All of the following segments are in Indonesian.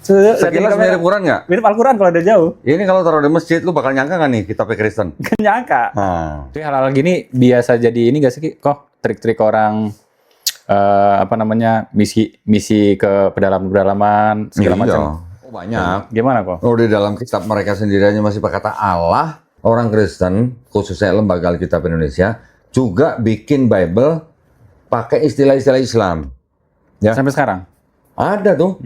Sekilas mirip Quran nggak? Mirip Al-Quran kalau udah jauh. Ini kalau taruh di masjid, lu bakal nyangka nggak nih kitabnya Kristen? Gak nyangka. Nah, Tapi hal-hal gini biasa jadi ini gak sih, kok trik-trik orang misi ke pedalaman segala macam. Oh, banyak. Gimana kok? Oh, di dalam kitab mereka sendiri aja masih pakai kata Allah. Orang Kristen, khususnya lembaga Alkitab Indonesia, juga bikin Bible pakai istilah-istilah Islam. Ya. Sampai sekarang? Ada tuh.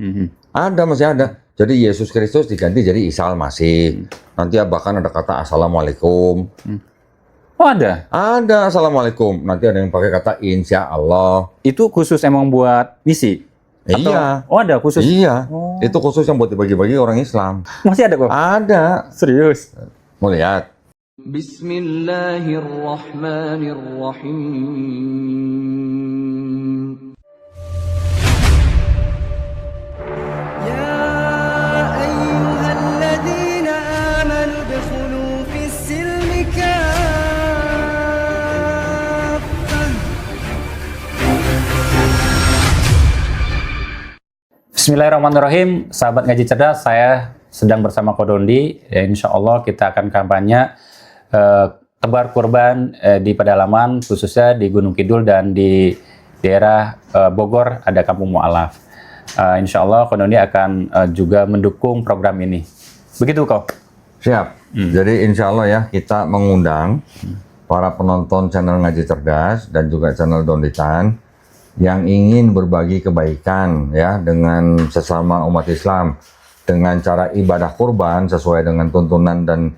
Ada, masih ada. Jadi Yesus Kristus diganti jadi Isa Al-Masih. Nanti bahkan ada kata Assalamualaikum. Oh ada? Ada Assalamualaikum. Nanti ada yang pakai kata Insya Allah. Itu khusus emang buat misi? Atau, Iya. Oh ada khusus? Iya. Oh. Itu khusus yang buat dibagi-bagi orang Islam. Masih ada kok? Ada. Serius? Mau lihat? Bismillahirrahmanirrahim. Bismillahirrahmanirrahim, sahabat ngaji cerdas, saya sedang bersama Kodondi. Ya, insya Allah kita akan kampanye tebar kurban di pedalaman, khususnya di Gunung Kidul dan di daerah Bogor ada Kampung Mu'alaf. Insya Allah Kodondi akan juga mendukung program ini. Begitu kok? Siap. Jadi insya Allah ya kita mengundang para penonton channel Ngaji Cerdas dan juga channel Donditan yang ingin berbagi kebaikan ya dengan sesama umat Islam dengan cara ibadah kurban sesuai dengan tuntunan dan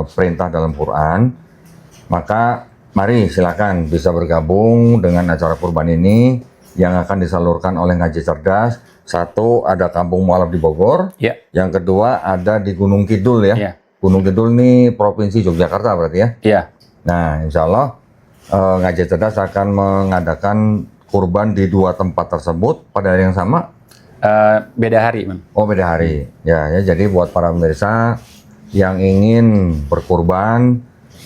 perintah dalam Quran, maka mari silakan bisa bergabung dengan acara kurban ini yang akan disalurkan oleh Ngaji Cerdas. Satu ada Kampung Mu'alaf di Bogor, yang kedua ada di Gunung Kidul ya. Gunung Kidul ini provinsi Yogyakarta berarti ya. Iya. Nah insya Allah Ngaji Cerdas akan mengadakan kurban di dua tempat tersebut pada hari yang sama. Beda hari, Man. Oh beda hari. Ya, jadi buat para pemirsa yang ingin berkurban,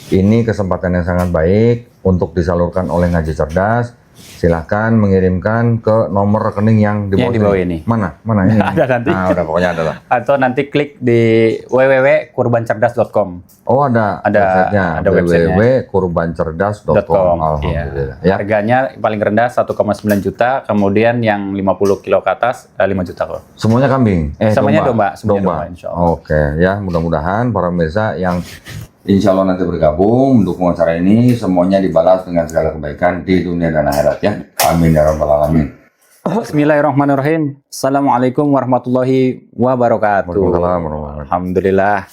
ini kesempatan yang sangat baik untuk disalurkan oleh Ngaji Cerdas. Silahkan mengirimkan ke nomor rekening yang di bawah ini. Mana ini? Ada nanti. Nah, udah pokoknya ada lah. Atau nanti klik di www.kurbancerdas.com. Oh ada websitenya. Ada websitenya. www.kurbancerdas.com. Alhamdulillah. Ya. Harganya paling rendah 1,9 juta, kemudian yang 50 kilo ke atas 5 juta kok. Semuanya kambing? Semuanya domba. Semuanya domba, insya Allah. Oke, ya mudah-mudahan para pemirsa yang insya Allah nanti bergabung mendukung acara ini semuanya dibalas dengan segala kebaikan di dunia dan akhirat ya. Amin ya rabbal alamin. Bismillahirrahmanirrahim. Assalamualaikum warahmatullahi wabarakatuh. Alhamdulillah.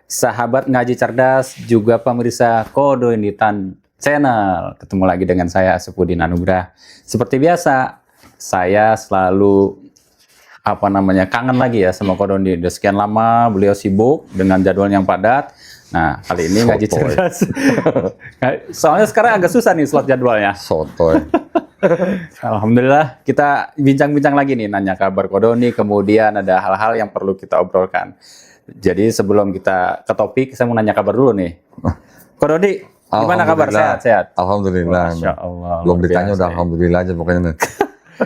Sahabat Ngaji Cerdas juga pemirsa Kodoinditan Channel. Ketemu lagi dengan saya Asepudin Anugrah. Seperti biasa, saya selalu kangen lagi ya sama Kodondi. Udah sekian lama beliau sibuk dengan jadwal yang padat. Nah, kali ini Ngaji Cerdas. Soalnya sekarang agak susah nih slot jadwalnya. Sotoy. Alhamdulillah, kita bincang-bincang lagi nih, nanya kabar Kodondi, kemudian ada hal-hal yang perlu kita obrolkan. Jadi sebelum kita ke topik, saya mau nanya kabar dulu nih. Kodondi, gimana kabar? Sehat-sehat? Alhamdulillah. Masya Allah. Belum ditanya udah alhamdulillah aja pokoknya.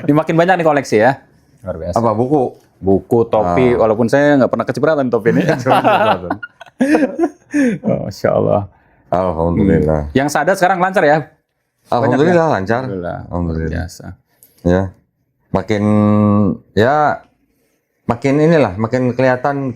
Ini makin banyak nih koleksi ya. Luar biasa. Apa buku? Buku, topi, walaupun saya nggak pernah kecipratan topi ini. Masya Allah. Alhamdulillah. Yang sadar sekarang lancar ya? Alhamdulillah lancar. Alhamdulillah. Biasa. Ya. Makin kelihatan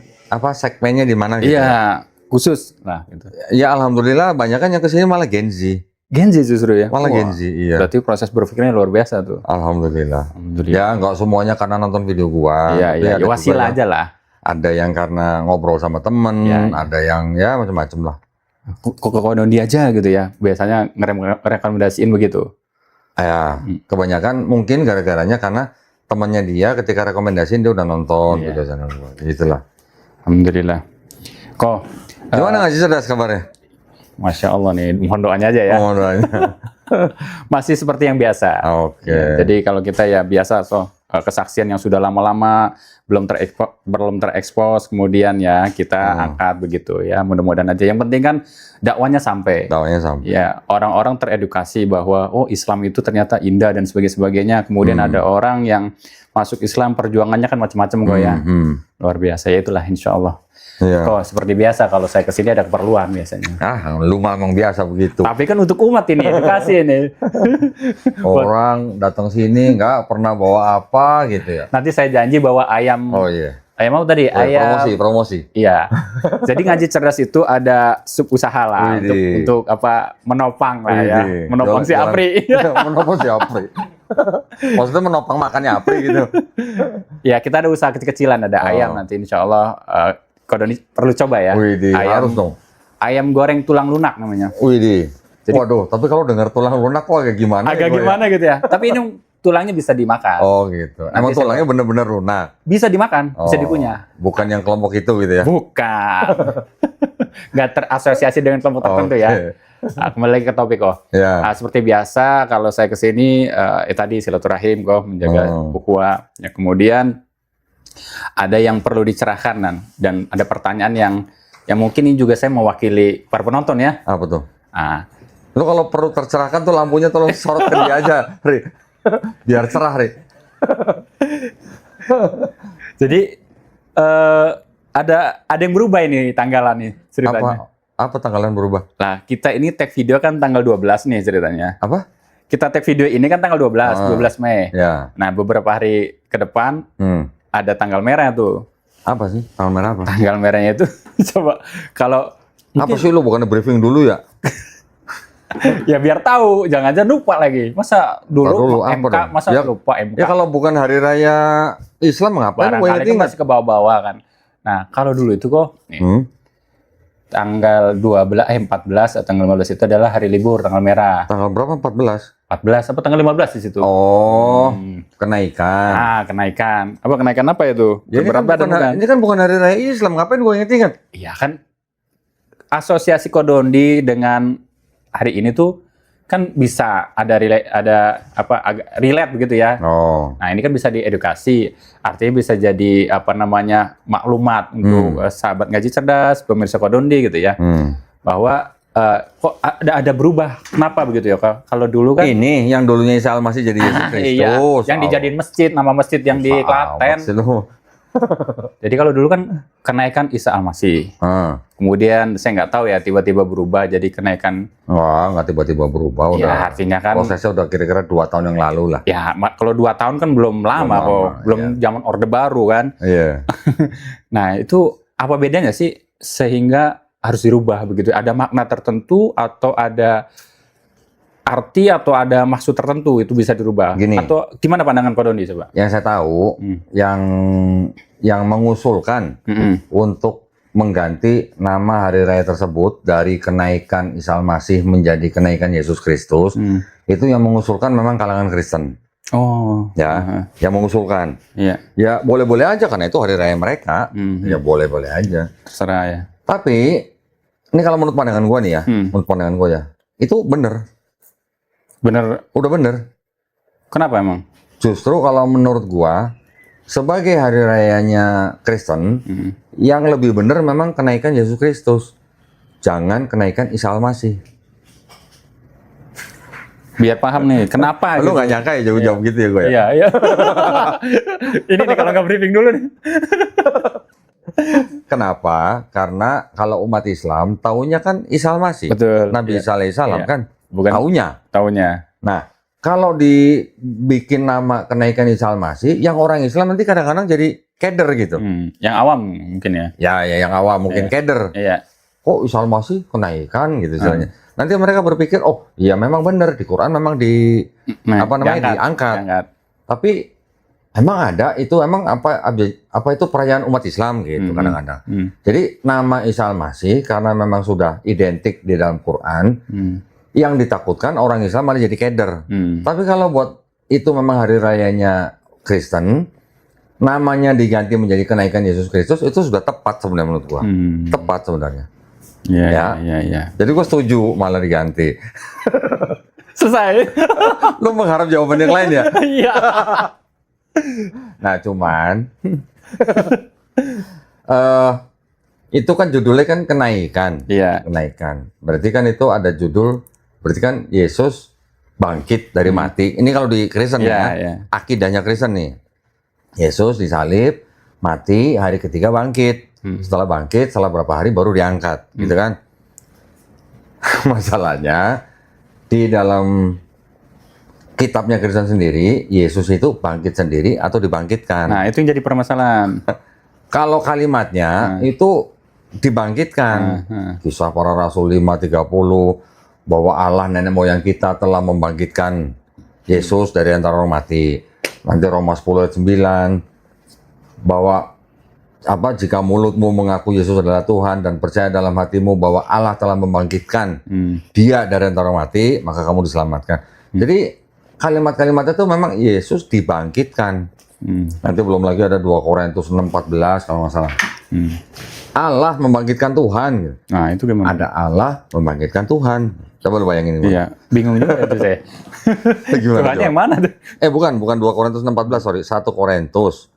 segmennya di mana gitu. Iya, khusus. Nah, gitu. Ya alhamdulillah banyak kan yang kesini malah Gen Z. Gen Z justru ya? Malah Gen Z, iya. Berarti proses berpikirnya luar biasa tuh. Alhamdulillah. Ya nggak semuanya karena nonton video gua. Iya, wasilah aja lah. Ada yang karena ngobrol sama temen, ada yang ya macam-macam lah. Kok Kodondi aja gitu ya? Biasanya ngerekomendasiin begitu. Ya, kebanyakan mungkin gara-garanya karena temannya dia ketika rekomendasiin dia udah nonton video channel gua. Gitulah. Alhamdulillah. Kok gimana Ngaji Cerdas kabarnya? Masya Allah nih, mohon doanya aja ya. Mohon doanya. Masih seperti yang biasa. Oke. Ya, jadi kalau kita ya biasa kesaksian yang sudah lama-lama belum terekspos, kemudian ya kita angkat begitu ya. Mudah-mudahan aja. Yang penting kan dakwanya sampai. Dakwanya sampai. Ya, orang-orang teredukasi bahwa oh Islam itu ternyata indah dan sebagainya. Kemudian ada orang yang masuk Islam perjuangannya kan macam-macam kok ya. Luar biasa ya, itulah insya Allah. Iya. Kok seperti biasa kalau saya kesini ada keperluan biasanya. Lu memang biasa begitu. Tapi kan untuk umat ini edukasi ini. Orang datang sini nggak pernah bawa apa gitu ya. Nanti saya janji bawa ayam. Oh iya. Ayam apa tadi? Ayam. Promosi. Iya. Jadi ngaji cerdas itu ada sub usaha lah untuk apa menopang lah ya. Menopang si Apri. Menopang si Apri. Maksudnya menopang makannya Apri gitu. Ya kita ada usaha kecil-kecilan, ada ayam nanti insya Allah. Kodoni perlu coba ya. Ayam, harus dong. Ayam goreng tulang lunak namanya. Jadi, waduh, tapi kalau dengar tulang lunak kok agak gimana? Agak gimana gitu ya. Tapi ini tulangnya bisa dimakan. Oh gitu. Emang tulangnya bener-bener lunak? Bisa dimakan, bisa dikunyah. Bukan yang kelompok itu gitu ya? Bukan. Nggak terasosiasi dengan kelompok tertentu ya. Nah, kembali lagi ke topik kok. Ya. Nah, seperti biasa kalau saya kesini, tadi silaturahim kok menjaga ukhuwah. Ya, kemudian ada yang perlu dicerahkan dan ada pertanyaan yang mungkin ini juga saya mewakili para penonton ya. Apa tuh? Nah, lu kalau perlu tercerahkan tuh lampunya tolong sorot ke dia aja, Ri. Biar cerah, Ri. Jadi ada yang berubah ini tanggalan nih ceritanya. Apa tanggalan berubah? Nah, kita ini tag video kan tanggal 12 nih ceritanya. Apa? Kita tag video ini kan tanggal 12 Mei. Ya. Nah, beberapa hari ke depan ada tanggal merah tuh. Apa sih? Tanggal merah apa? Tanggal merahnya itu coba kalau apa sih lu bukannya briefing dulu ya? Ya biar tahu, jangan-jangan lupa lagi. Masa dulu MK, masa ya, lupa MK? Ya kalau bukan hari raya Islam ngapain gue barangkali kan masih ke bawah-bawah kan. Nah, kalau dulu itu kok nih, tanggal 14 atau tanggal 15 itu adalah hari libur, tanggal merah. Tanggal berapa? 14? 14 apa tanggal 15 di situ? Oh, kenaikan. Ah, kenaikan. Apa kenaikan apa itu? Ya, ini kan bukan hari raya Islam, ngapain gue inget-inget? Iya kan, asosiasi Kodondi dengan hari ini tuh kan bisa ada relate begitu ya. Oh. Nah, ini kan bisa diedukasi. Artinya bisa jadi maklumat untuk sahabat ngaji cerdas, pemirsa Kodondi gitu ya. Bahwa kok ada berubah. Kenapa begitu ya? Kalau dulu kan ini yang dulunya Isa Al-Masih jadi Yesus Kristus. Iya, yang dijadiin masjid, nama masjid yang di Klaten. Jadi kalau dulu kan kenaikan Isa Al-Masih. Kemudian saya nggak tahu ya, tiba-tiba berubah jadi kenaikan. Wah, nggak tiba-tiba berubah. Ya, artinya kan prosesnya udah kira-kira 2 tahun yang lalu lah. Ya, kalau 2 tahun kan belum lama kok. Belum zaman Orde Baru kan. Iya. Nah, itu apa bedanya sih sehingga harus dirubah begitu? Ada makna tertentu atau ada arti atau ada maksud tertentu itu bisa dirubah? Gini, atau gimana pandangan Kodondi coba? Yang saya tahu, yang mengusulkan untuk mengganti nama hari raya tersebut dari kenaikan Isa Al-Masih menjadi kenaikan Yesus Kristus, itu yang mengusulkan memang kalangan Kristen. Oh, ya, yang mengusulkan. Iya. Ya boleh-boleh aja karena itu hari raya mereka. Ya boleh-boleh aja. Terserah ya. Tapi ini kalau menurut pandangan gue nih ya, menurut pandangan gue ya, itu bener. Bener. Udah bener. Kenapa emang? Justru kalau menurut gue, sebagai hari rayanya Kristen, yang lebih bener memang kenaikan Yesus Kristus. Jangan kenaikan Isa Al-Masih. Biar paham nih, kenapa? Lu nggak nyangka ya jauh-jauh gitu ya gue ya? Iya, iya. Ini nih kalau nggak briefing dulu nih. Kenapa? Karena kalau umat Islam taunya kan Isa Al-Masih. Betul. Nabi Isa alaihissalam kan bukan taunya. Nah, kalau dibikin nama kenaikan Isa Al-Masih, yang orang Islam nanti kadang-kadang jadi keder gitu. Yang awam mungkin ya. Ya yang awam mungkin keder. Iya. Kok Isa Al-Masih kenaikan gitu istilahnya. Nanti mereka berpikir, oh iya memang benar di Quran memang diangkat. Tapi emang ada itu emang apa itu perayaan umat Islam gitu kadang-kadang. Jadi nama Isa Al-Masih karena memang sudah identik di dalam Quran, yang ditakutkan orang Islam malah jadi keder. Tapi kalau buat itu memang hari rayanya Kristen, namanya diganti menjadi kenaikan Yesus Kristus, itu sudah tepat sebenarnya menurut gua. Tepat sebenarnya. Iya. Jadi gue setuju malah diganti. Selesai. Lu mengharap jawaban yang lain ya? Iya. Nah cuman itu kan judulnya kan kenaikan. Iya. Kenaikan. Berarti kan itu ada judul. Berarti kan Yesus bangkit dari mati. Ini kalau di Kristen ya. Akidahnya Kristen nih. Yesus disalib, mati, hari ketiga bangkit. Setelah bangkit, setelah berapa hari baru diangkat, gitu kan? Masalahnya di dalam kitabnya Kristen sendiri, Yesus itu bangkit sendiri atau dibangkitkan. Nah, itu yang jadi permasalahan. Kalau kalimatnya itu dibangkitkan. Kisah para Rasul 5:30 bahwa Allah nenek moyang kita telah membangkitkan Yesus dari antara orang mati. Nanti Roma 10 ayat 9 bahwa jika mulutmu mengaku Yesus adalah Tuhan dan percaya dalam hatimu bahwa Allah telah membangkitkan dia dari antara orang mati, maka kamu diselamatkan. Jadi kalimat-kalimat itu memang Yesus dibangkitkan. Nanti belum lagi ada 2 Korintus 6:14 kalau nggak salah. Allah membangkitkan Tuhan. Nah, itu gimana? Ada Allah membangkitkan Tuhan. Coba lu bayangin. Iya, bingung juga itu saya. Gimana Tuhannya yang mana tuh? bukan 2 Korintus 6:14, sorry. 1 Korintus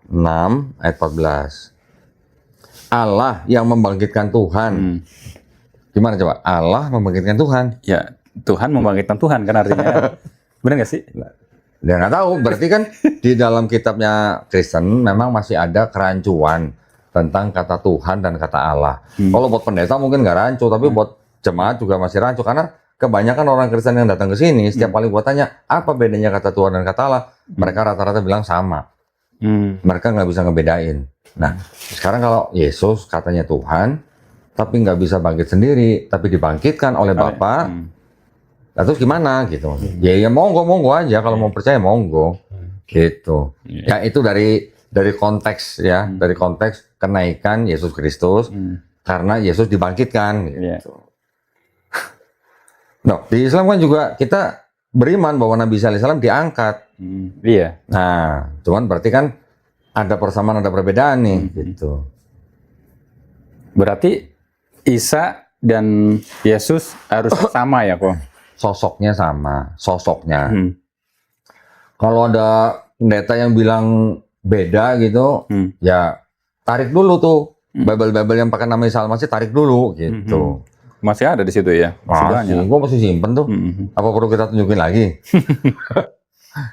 6 ayat 14. Allah yang membangkitkan Tuhan. Gimana coba? Allah membangkitkan Tuhan. Ya, Tuhan membangkitkan Tuhan kan artinya. Benar nggak sih? Dia nggak tahu. Berarti kan di dalam kitabnya Kristen memang masih ada kerancuan tentang kata Tuhan dan kata Allah. Kalau buat pendeta mungkin nggak rancu, tapi buat jemaat juga masih rancu karena kebanyakan orang Kristen yang datang ke sini setiap kali gua tanya apa bedanya kata Tuhan dan kata Allah, mereka rata-rata bilang sama. Mereka nggak bisa ngebedain. Nah, sekarang kalau Yesus katanya Tuhan, tapi nggak bisa bangkit sendiri, tapi dibangkitkan oleh Bapa, terus gimana gitu? Ya monggo aja kalau mau percaya monggo, gitu. Ya itu dari konteks ya, dari konteks kenaikan Yesus Kristus karena Yesus dibangkitkan. Gitu. Nah, di Islam kan juga kita beriman bahwa Nabi Isa alaihissalam diangkat. Iya. Nah, cuman berarti kan ada persamaan, ada perbedaan nih, gitu. Berarti Isa dan Yesus harus sama ya, kok? Sosoknya sama, sosoknya. Kalau ada pendeta yang bilang beda gitu, ya tarik dulu tuh. Bible yang pakai nama Isa Al-Masih tarik dulu, gitu. Masih ada di situ ya? Masih, gue masih simpen tuh. Apa perlu kita tunjukin lagi?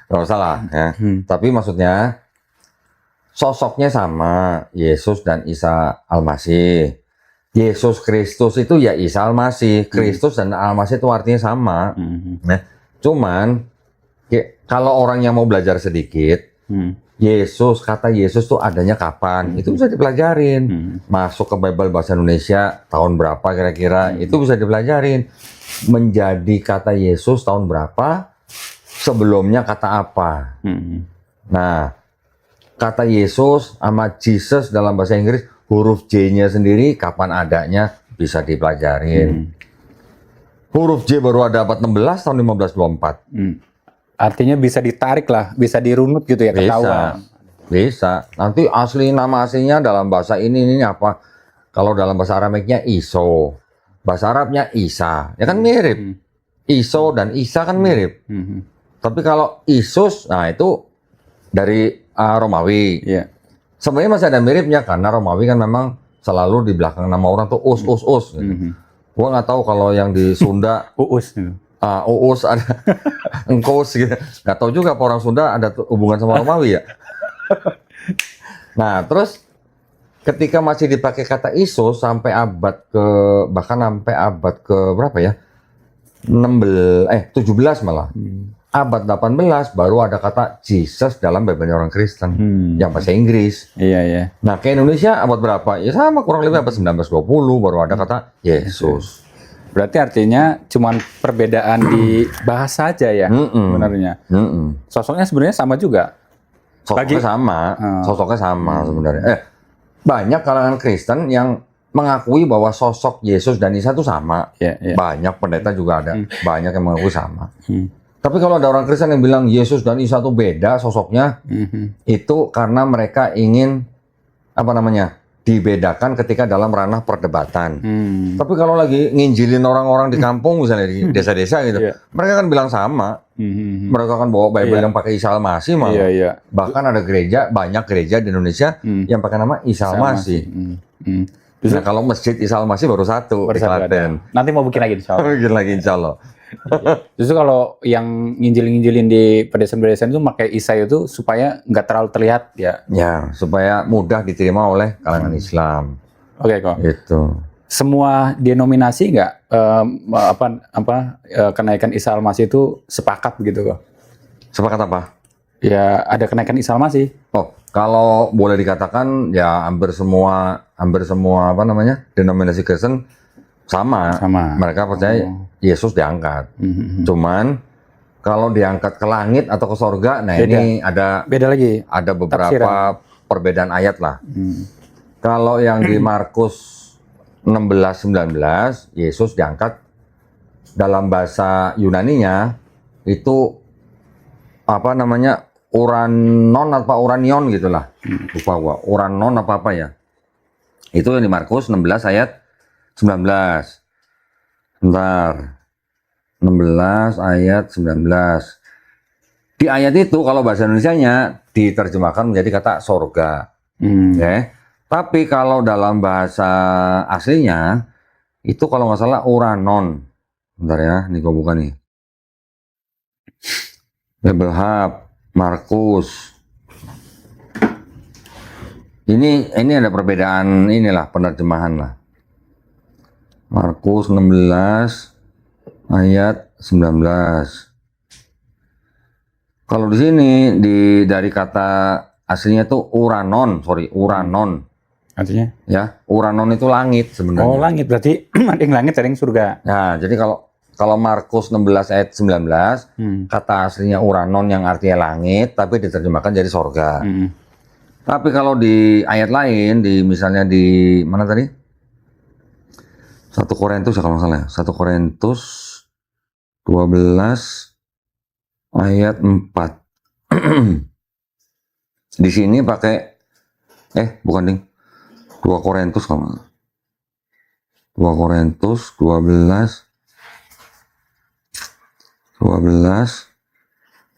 Gak usah lah ya. Tapi maksudnya sosoknya sama, Yesus dan Isa Al-Masih. Yesus Kristus itu ya Isa Al-Masih. Kristus dan Al-Masih itu artinya sama. Nah, cuman kalau orang yang mau belajar sedikit, kata Yesus tuh adanya kapan? Itu bisa dipelajarin. Masuk ke Bible bahasa Indonesia tahun berapa kira-kira? Itu bisa dipelajarin. Menjadi kata Yesus tahun berapa? Sebelumnya kata apa? Nah, kata Yesus sama Jesus dalam bahasa Inggris, huruf J-nya sendiri kapan adanya bisa dipelajarin. Huruf J baru ada abad 16 tahun 1524. Artinya bisa ditarik lah, bisa dirunut gitu ya, ketahuan. Bisa. Nanti nama aslinya dalam bahasa ini apa? Kalau dalam bahasa Aramiknya Iso, bahasa Arabnya Isa, ya kan mirip. Iso dan Isa kan mirip. Tapi kalau Isus, nah itu dari Romawi. Sebenarnya masih ada miripnya karena Romawi kan memang selalu di belakang nama orang tuh us. Gitu. Gua nggak tahu kalau yang di Sunda Uus. Uus ada engkos gitu. Nggak tahu juga apa orang Sunda ada hubungan sama Romawi ya. Nah, terus ketika masih dipakai kata Isus sampai bahkan sampai abad ke berapa ya? 17 malah. Abad 18 baru ada kata Jesus dalam Bible orang Kristen yang bahasa Inggris. Iya. Nah, ke Indonesia abad berapa? Ya sama kurang lebih abad 1920 baru ada kata Yesus. Berarti artinya cuman perbedaan di bahasa aja ya, sebenarnya. Sosoknya sebenarnya sama juga. Sosoknya sama sebenarnya. Banyak kalangan Kristen yang mengakui bahwa sosok Yesus dan Isa itu sama. Banyak pendeta juga ada, banyak yang mengakui sama. Tapi kalau ada orang Kristen yang bilang Yesus dan Isa itu beda sosoknya, itu karena mereka ingin dibedakan ketika dalam ranah perdebatan. Tapi kalau lagi nginjilin orang-orang di kampung misalnya di desa-desa gitu, mereka kan bilang sama. Mereka kan bawa Bible yang pakai Isa Al-Masih malah. Bahkan ada banyak gereja di Indonesia yang pakai nama Isa Al-Masih. Nah, kalau masjid Isa Al-Masih baru satu di Klaten. Nanti mau bikin lagi insya Allah. Bikin lagi insya Allah. Justru kalau yang nginjil-nginjilin di pedesaan-pedesaan itu pakai Isa itu supaya nggak terlalu terlihat ya. Ya, supaya mudah diterima oleh kalangan Islam. Oke kok. Itu. Semua denominasi nggak kenaikan Isa Al-Masih itu sepakat begitu kok? Sepakat apa? Ya ada kenaikan Isa Al-Masih. Oh, kalau boleh dikatakan ya hampir semua apa namanya denominasi Kristen sama. Mereka percaya Yesus diangkat. Cuman kalau diangkat ke langit atau ke sorga, nah beda. ini Beda lagi. Ada beberapa Tafsiran. perbedaan ayat lah. Kalau yang di Markus 16-19, Yesus diangkat dalam bahasa Yunaninya itu apa namanya uranon atau uranion gitulah. Lupa gua. Uranon apa ya? Itu yang di Markus 16 ayat 19. Bentar. 16 ayat 19. Di ayat itu kalau bahasa Indonesianya diterjemahkan menjadi kata sorga. Ya. Tapi kalau dalam bahasa aslinya itu kalau nggak salah uranon. Bentar ya, ini gua buka nih. Bebelhab, Markus. Ini ada perbedaan inilah penerjemahan lah. Markus 16 ayat 19. Kalau di sini dari kata aslinya itu uranon. Artinya? Ya, uranon itu langit sebenarnya. Oh langit berarti ada yang langit ada yang surga. Nah, jadi kalau Markus 16 ayat 19 kata aslinya uranon yang artinya langit tapi diterjemahkan jadi sorga. Tapi kalau di ayat lain misalnya di mana tadi? 1 Korintus kalau nggak salah ya. 1 Korintus 12 ayat 4. Di sini pakai bukan ding. 2 Korintus kalau nggak salah. 2 Korintus 12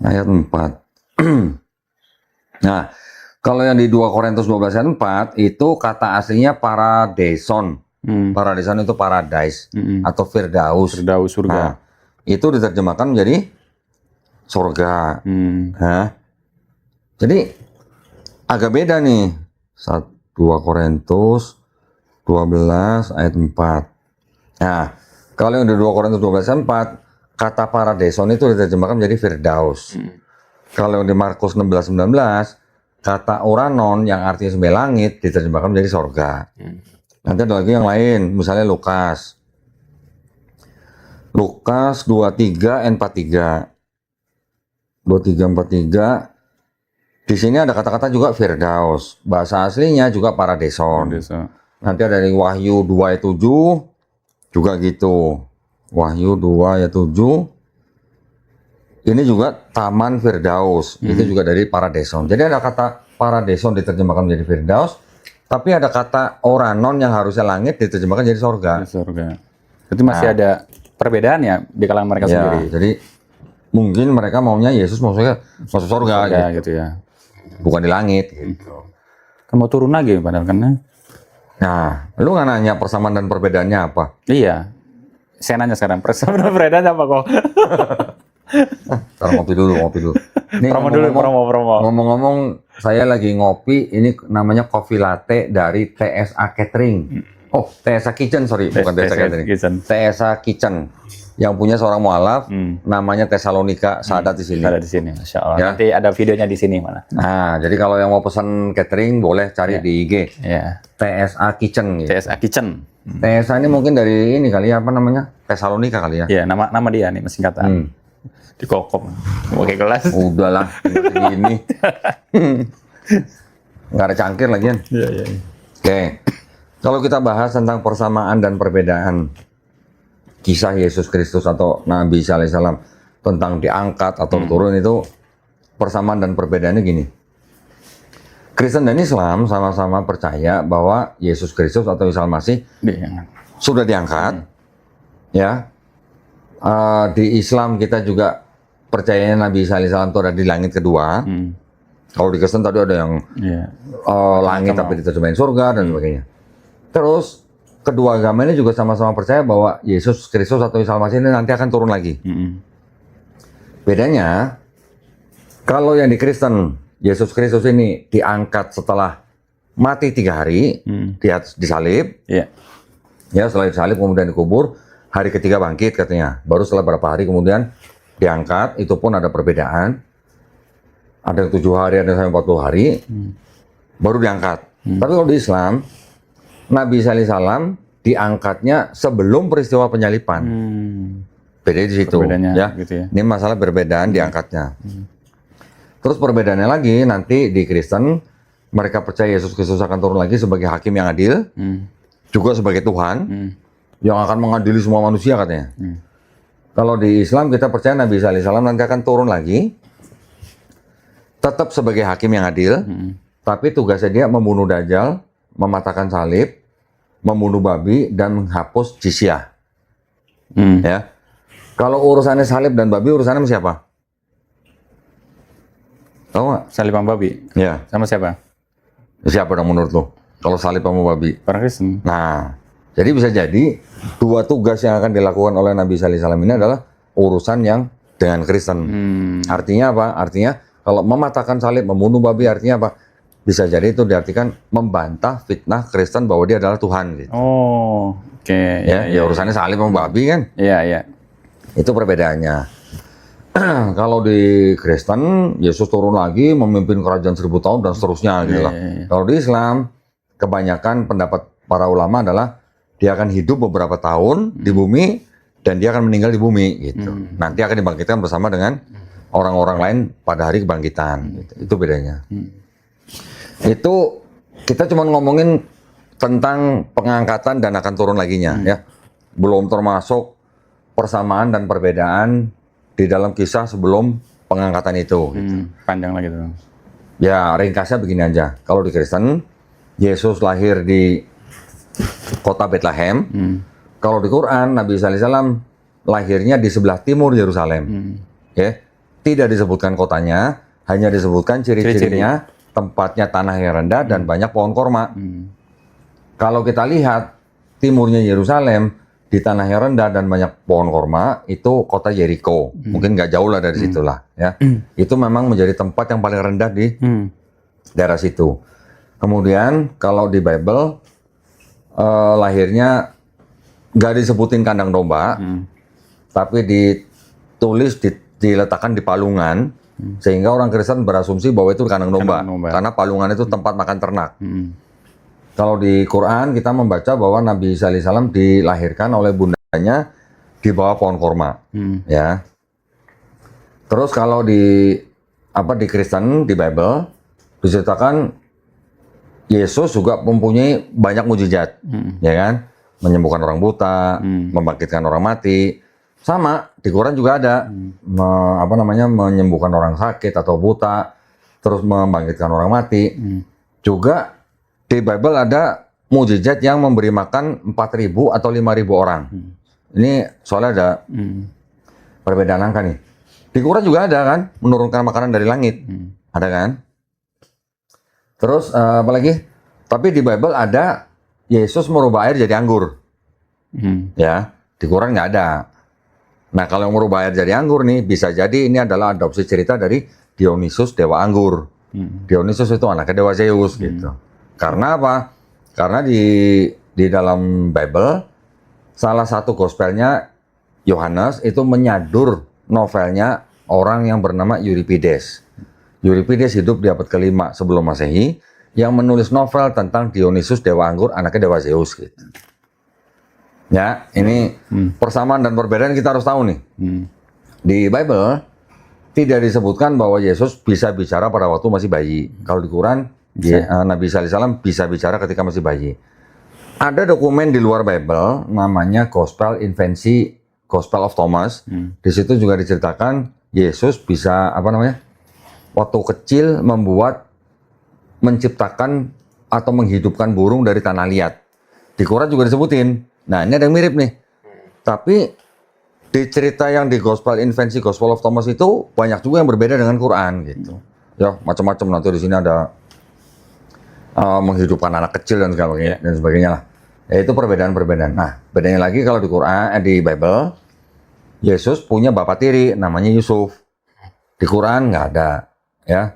ayat 4. Nah, kalau yang di 2 Korintus 12 ayat 4 itu kata aslinya paradeson. Paradeson itu paradise atau firdaus. Firdaus surga. Nah, itu diterjemahkan menjadi surga. Nah, jadi agak beda nih. 2 Korintus 12 ayat 4. Nah, kalau yang di 2 Korintus 12 ayat 4 kata paradeson itu diterjemahkan menjadi firdaus. Kalau yang di Markus 16-19 kata uranon yang artinya sebagai langit diterjemahkan menjadi sorga. Nanti ada lagi yang lain, misalnya Lukas 23 43. 23-43. Di sini ada kata-kata juga firdaus. Bahasa aslinya juga paradeson. Nanti ada dari Wahyu 2 ayat 7 juga gitu. Wahyu 2 ayat 7. Ini juga taman firdaus. Itu juga dari paradeson. Jadi ada kata paradeson diterjemahkan menjadi firdaus. Tapi ada kata oranon yang harusnya langit diterjemahkan jadi sorga. Berarti masih ada perbedaan ya di kalangan mereka sendiri. Jadi mungkin mereka maunya Yesus masuk sorga gitu ya. Bukan di langit gitu. Kan mau turun lagi padahal kan. Nah, lu nggak nanya persamaan dan perbedaannya apa? Iya. Saya nanya sekarang persamaan dan perbedaannya apa kok? Ntar ngopi dulu. Nih, promo. Ngomong-ngomong, saya lagi ngopi. Ini namanya coffee latte dari TSA Catering. Oh, TSA Kitchen, sorry, bukan TSA Catering. TSA Kitchen. Yang punya seorang mualaf, namanya Tesalonika. Ada di sini. Ada di sini, Masya Allah. Ya. Nanti ada videonya di sini mana. Nah, jadi kalau yang mau pesan catering boleh cari di IG. Ya. TSA Kitchen. Gitu. TSA Kitchen. TSA ini mungkin dari ini kali ya, apa namanya? Tesalonika kali ya. Iya, nama dia nih singkatan. Dikokop. Pakai gelas. Udahlah, gini. Nggak ada cangkir lagi kan? Iya. Oke. Kalau kita bahas tentang persamaan dan perbedaan kisah Yesus Kristus atau Nabi Isa alaihissalam tentang diangkat atau turun itu persamaan dan perbedaannya gini. Kristen dan Islam sama-sama percaya bahwa Yesus Kristus atau Isa Al-Masih sudah diangkat. Ya. Di Islam kita juga percayanya Nabi Isa alaihissalam itu ada di langit kedua. Kalau di Kristen tadi ada yang langit tapi diterjemahin surga dan sebagainya. Terus kedua agama ini juga sama-sama percaya bahwa Yesus Kristus atau Isa Al-Masih ini nanti akan turun lagi. Bedanya, kalau yang di Kristen, Yesus Kristus ini diangkat setelah mati 3 hari, dia disalib, ya setelah disalib kemudian dikubur, hari ketiga bangkit katanya. Baru setelah berapa hari kemudian diangkat, itu pun ada perbedaan. Ada yang 7 hari, ada yang 40 hari, baru diangkat. Tapi kalau di Islam, Nabi Isa alaihissalam diangkatnya sebelum peristiwa penyaliban. Beda di situ, ya. Gitu ya. Ini masalah perbedaan diangkatnya. Terus perbedaannya lagi nanti di Kristen, mereka percaya Yesus Kristus akan turun lagi sebagai hakim yang adil, juga sebagai Tuhan yang akan mengadili semua manusia katanya. Kalau di Islam kita percaya Nabi Isa alaihissalam nanti akan turun lagi, tetap sebagai hakim yang adil, tapi tugasnya dia membunuh Dajjal, mematahkan salib, membunuh babi, dan menghapus jizyah. Ya. Kalau urusannya salib dan babi, urusannya sama siapa? Tahu nggak? Salib sama babi? Ya. Sama siapa? Siapa dong menurut lo? Kalau salib sama babi? Orang Kristen. Nah, jadi bisa jadi dua tugas yang akan dilakukan oleh Nabi Isa alaihissalam ini adalah urusan yang dengan Kristen. Artinya apa? Artinya kalau mematahkan salib, membunuh babi, artinya apa? Bisa jadi itu diartikan membantah fitnah Kristen bahwa dia adalah Tuhan. Gitu. Oh, oke. Ya urusannya salib sama babi kan? Iya. Itu perbedaannya. Kalau di Kristen, Yesus turun lagi memimpin kerajaan 1000 tahun dan seterusnya gitu lah. Kalau di Islam, kebanyakan pendapat para ulama adalah dia akan hidup beberapa tahun di bumi dan dia akan meninggal di bumi gitu. Nanti akan dibangkitkan bersama dengan orang-orang lain pada hari kebangkitan. Gitu. Itu bedanya. Itu kita cuma ngomongin tentang pengangkatan dan akan turun laginya ya. Belum termasuk persamaan dan perbedaan di dalam kisah sebelum pengangkatan itu. Gitu. Panjang lagi tuh. Ya ringkasnya begini aja. Kalau di Kristen, Yesus lahir di kota Bethlehem. Kalau di Quran, Nabi Isa alaihissalam lahirnya di sebelah timur Yerusalem. Ya, tidak disebutkan kotanya, hanya disebutkan ciri-cirinya, tempatnya tanah yang rendah dan banyak pohon korma. Kalau kita lihat timurnya Yerusalem di tanah yang rendah dan banyak pohon korma, itu kota Yeriko. Mungkin nggak jauh lah dari situlah. Ya, itu memang menjadi tempat yang paling rendah di daerah situ. Kemudian kalau di Bible lahirnya nggak disebutin kandang domba, tapi ditulis diletakkan di palungan, sehingga orang Kristen berasumsi bahwa itu kandang domba, karena palungan itu tempat makan ternak. Kalau di Quran kita membaca bahwa Nabi Isa alaihissalam dilahirkan oleh bundanya di bawah pohon korma, ya. Terus kalau di Kristen di Bible diceritakan Yesus juga mempunyai banyak mujizat, ya kan? Menyembuhkan orang buta, membangkitkan orang mati. Sama di Quran juga ada menyembuhkan orang sakit atau buta, terus membangkitkan orang mati. Juga di Bible ada mujizat yang memberi makan 4.000 atau 5.000 orang. Ini soalnya ada perbedaan angka nih. Di Quran juga ada kan, menurunkan makanan dari langit, ada kan? Terus apalagi? Tapi di Bible ada Yesus merubah air jadi anggur. Ya, di Quran nggak ada. Nah, kalau yang merubah air jadi anggur nih, bisa jadi ini adalah adopsi cerita dari Dionysus, dewa anggur. Dionysus itu anaknya dewa Zeus gitu. Karena apa? Karena di dalam Bible, salah satu gospelnya Yohanes itu menyadur novelnya orang yang bernama Euripides. Euripides hidup di abad ke-5 sebelum Masehi, yang menulis novel tentang Dionysus, dewa anggur, anaknya dewa Zeus gitu. Ya, ini persamaan dan perbedaan kita harus tahu nih. Di Bible tidak disebutkan bahwa Yesus bisa bicara pada waktu masih bayi. Kalau di Quran, Nabi Isa alaihissalam bisa bicara ketika masih bayi. Ada dokumen di luar Bible namanya Gospel Infancy, Gospel of Thomas. Di situ juga diceritakan Yesus bisa waktu kecil menciptakan atau menghidupkan burung dari tanah liat. Di Quran juga disebutin. Nah, ini ada yang mirip nih. Tapi di cerita yang di Gospel Infancy, Gospel of Thomas itu banyak juga yang berbeda dengan Quran gitu. Ya, macam-macam. Nanti di sini ada menghidupkan anak kecil dan sebagainya lah. Yaitu perbedaan-perbedaan. Nah, bedanya lagi kalau di Quran, di Bible, Yesus punya bapak tiri namanya Yusuf. Di Quran nggak ada, ya.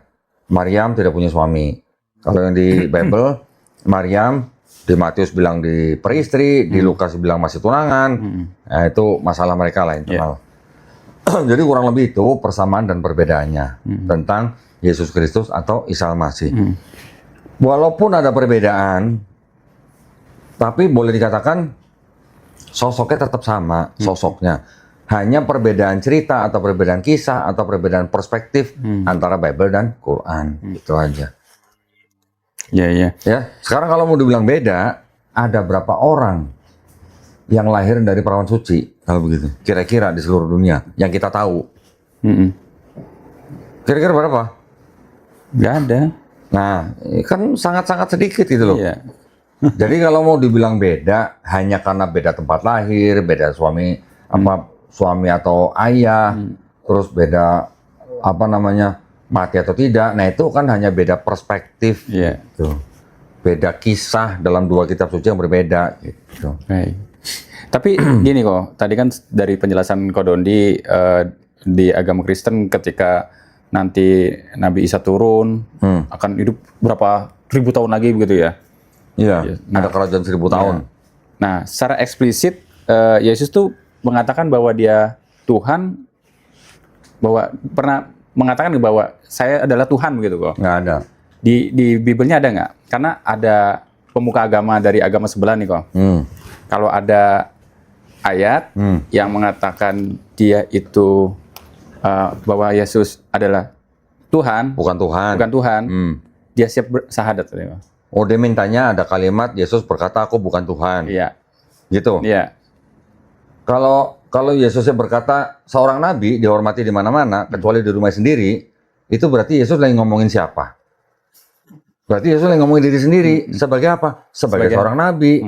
Maryam tidak punya suami. Kalau yang di Bible, Maryam di Matius bilang di peristri, di Lukas bilang masih tunangan. Nah, itu masalah mereka lah internal. Jadi kurang lebih itu persamaan dan perbedaannya tentang Yesus Kristus atau Isa Al-Masih. Walaupun ada perbedaan, tapi boleh dikatakan sosoknya tetap sama, sosoknya. Hanya perbedaan cerita atau perbedaan kisah atau perbedaan perspektif antara Bible dan Quran. Itu aja. Iya. Ya, sekarang kalau mau dibilang beda, ada berapa orang yang lahir dari perawan suci kalau begitu? Kira-kira di seluruh dunia yang kita tahu. Kira-kira berapa? Nggak ada. Nah, kan sangat-sangat sedikit gitu loh. Iya. Jadi kalau mau dibilang beda, hanya karena beda tempat lahir, beda suami atau ayah, terus beda mati atau tidak. Nah itu kan hanya beda perspektif, gitu. Beda kisah dalam dua kitab suci yang berbeda, gitu. Baik. Tapi gini kok, tadi kan dari penjelasan Ko Dondi di agama Kristen ketika nanti Nabi Isa turun akan hidup berapa ribu tahun lagi begitu ya? Iya. Ada kerajaan 1000 tahun. Nah, secara eksplisit Yesus tuh mengatakan bahwa dia Tuhan, bahwa pernah mengatakan bahwa saya adalah Tuhan begitu kok. Nggak ada. Di Bibelnya ada nggak? Karena ada pemuka agama dari agama sebelah nih kok. Kalau ada ayat yang mengatakan dia itu bahwa Yesus adalah Tuhan, bukan Tuhan. Dia siap bersahadat. Oh, dia mintanya ada kalimat Yesus berkata aku bukan Tuhan. Iya. Gitu. Iya. Kalau Yesusnya berkata seorang nabi dihormati di mana-mana kecuali di rumah sendiri, itu berarti Yesus lagi ngomongin siapa? Berarti Yesus lagi ngomongin diri sendiri. Sebagai apa? Sebagai seorang nabi.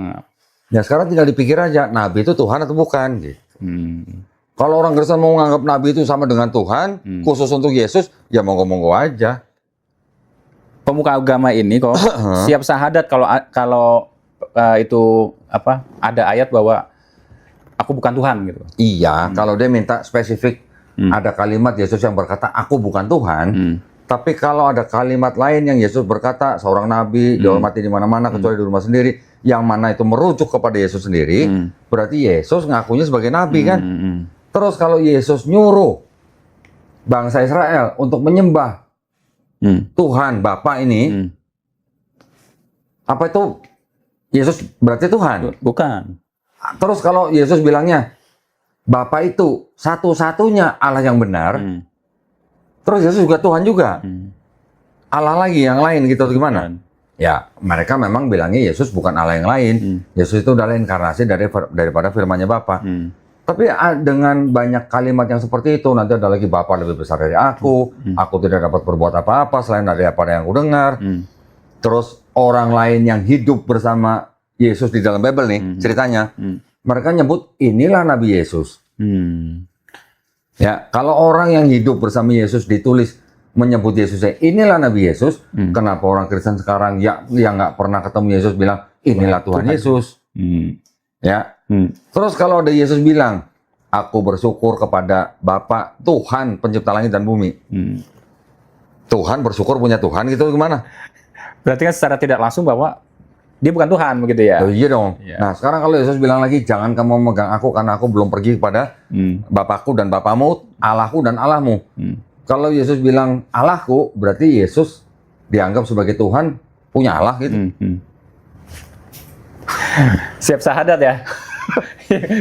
Ya sekarang tinggal dipikir aja, nabi itu Tuhan atau bukan? Gitu. Kalau orang Kristen mau menganggap nabi itu sama dengan Tuhan, khusus untuk Yesus, ya monggo-monggo aja. Pemuka agama ini kok siap sahadat kalau itu ada ayat bahwa aku bukan Tuhan gitu. Iya, kalau dia minta spesifik ada kalimat Yesus yang berkata aku bukan Tuhan, tapi kalau ada kalimat lain yang Yesus berkata seorang nabi dihormati di mana-mana kecuali di rumah sendiri, yang mana itu merujuk kepada Yesus sendiri, berarti Yesus ngakunya sebagai nabi kan? Terus kalau Yesus nyuruh bangsa Israel untuk menyembah Tuhan Bapa ini, apa itu Yesus berarti Tuhan? Bukan. Terus kalau Yesus bilangnya Bapa itu satu-satunya Allah yang benar, terus Yesus juga Tuhan juga, Allah lagi yang lain gitu gimana? Ya mereka memang bilangnya Yesus bukan Allah yang lain, Yesus itu adalah inkarnasi daripada firman-Nya Bapa. Tapi dengan banyak kalimat yang seperti itu, nanti ada lagi Bapa lebih besar dari aku tidak dapat berbuat apa-apa selain dari apa yang aku dengar. Terus orang lain yang hidup bersama Yesus di dalam Bible nih, ceritanya, mereka nyebut inilah Nabi Yesus. Ya, kalau orang yang hidup bersama Yesus ditulis menyebut Yesusnya inilah Nabi Yesus, kenapa orang Kristen sekarang yang nggak pernah ketemu Yesus bilang inilah Tuhan Yesus? Ya. Terus kalau ada Yesus bilang, aku bersyukur kepada Bapa Tuhan pencipta langit dan bumi. Tuhan bersyukur punya Tuhan gitu gimana? Berarti kan secara tidak langsung bahwa dia bukan Tuhan begitu ya? Oh, iya dong. Nah sekarang kalau Yesus bilang lagi, jangan kamu memegang aku karena aku belum pergi kepada Bapakku dan Bapamu, Allahku dan Allahmu. Kalau Yesus bilang Allahku, berarti Yesus dianggap sebagai Tuhan punya Allah gitu. Siap sahadat ya?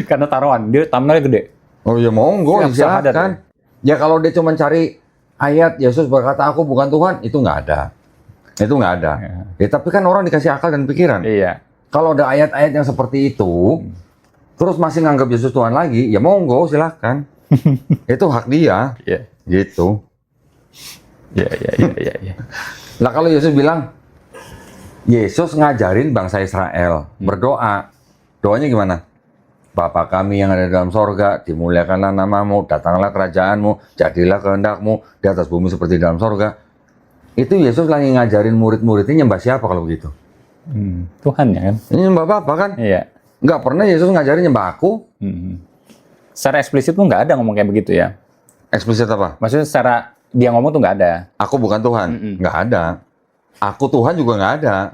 Karena taruhan, dia thumbnailnya gede. Oh iya monggo, sahadat kan. Ya kalau dia cuma cari ayat Yesus berkata aku bukan Tuhan, itu nggak ada. Itu nggak ada. Ya, tapi kan orang dikasih akal dan pikiran. Iya. Kalau ada ayat-ayat yang seperti itu, terus masih nganggap Yesus Tuhan lagi, ya monggo silahkan. Itu hak dia. Iya. Gitu. Iya. Lah kalau Yesus bilang, Yesus ngajarin bangsa Israel berdoa. Doanya gimana? Bapa kami yang ada dalam sorga, dimuliakanlah namamu, datanglah kerajaanmu, jadilah kehendakmu di atas bumi seperti dalam sorga. Itu Yesus lagi ngajarin murid-muridnya nyembah siapa kalau begitu? Tuhan ya kan? Ini nyembah Bapa kan? Iya. Nggak pernah Yesus ngajarin nyembah aku. Secara eksplisit tuh nggak ada ngomong kayak begitu ya. Eksplisit apa? Maksudnya secara dia ngomong tuh nggak ada. Aku bukan Tuhan. Nggak ada. Aku Tuhan juga nggak ada.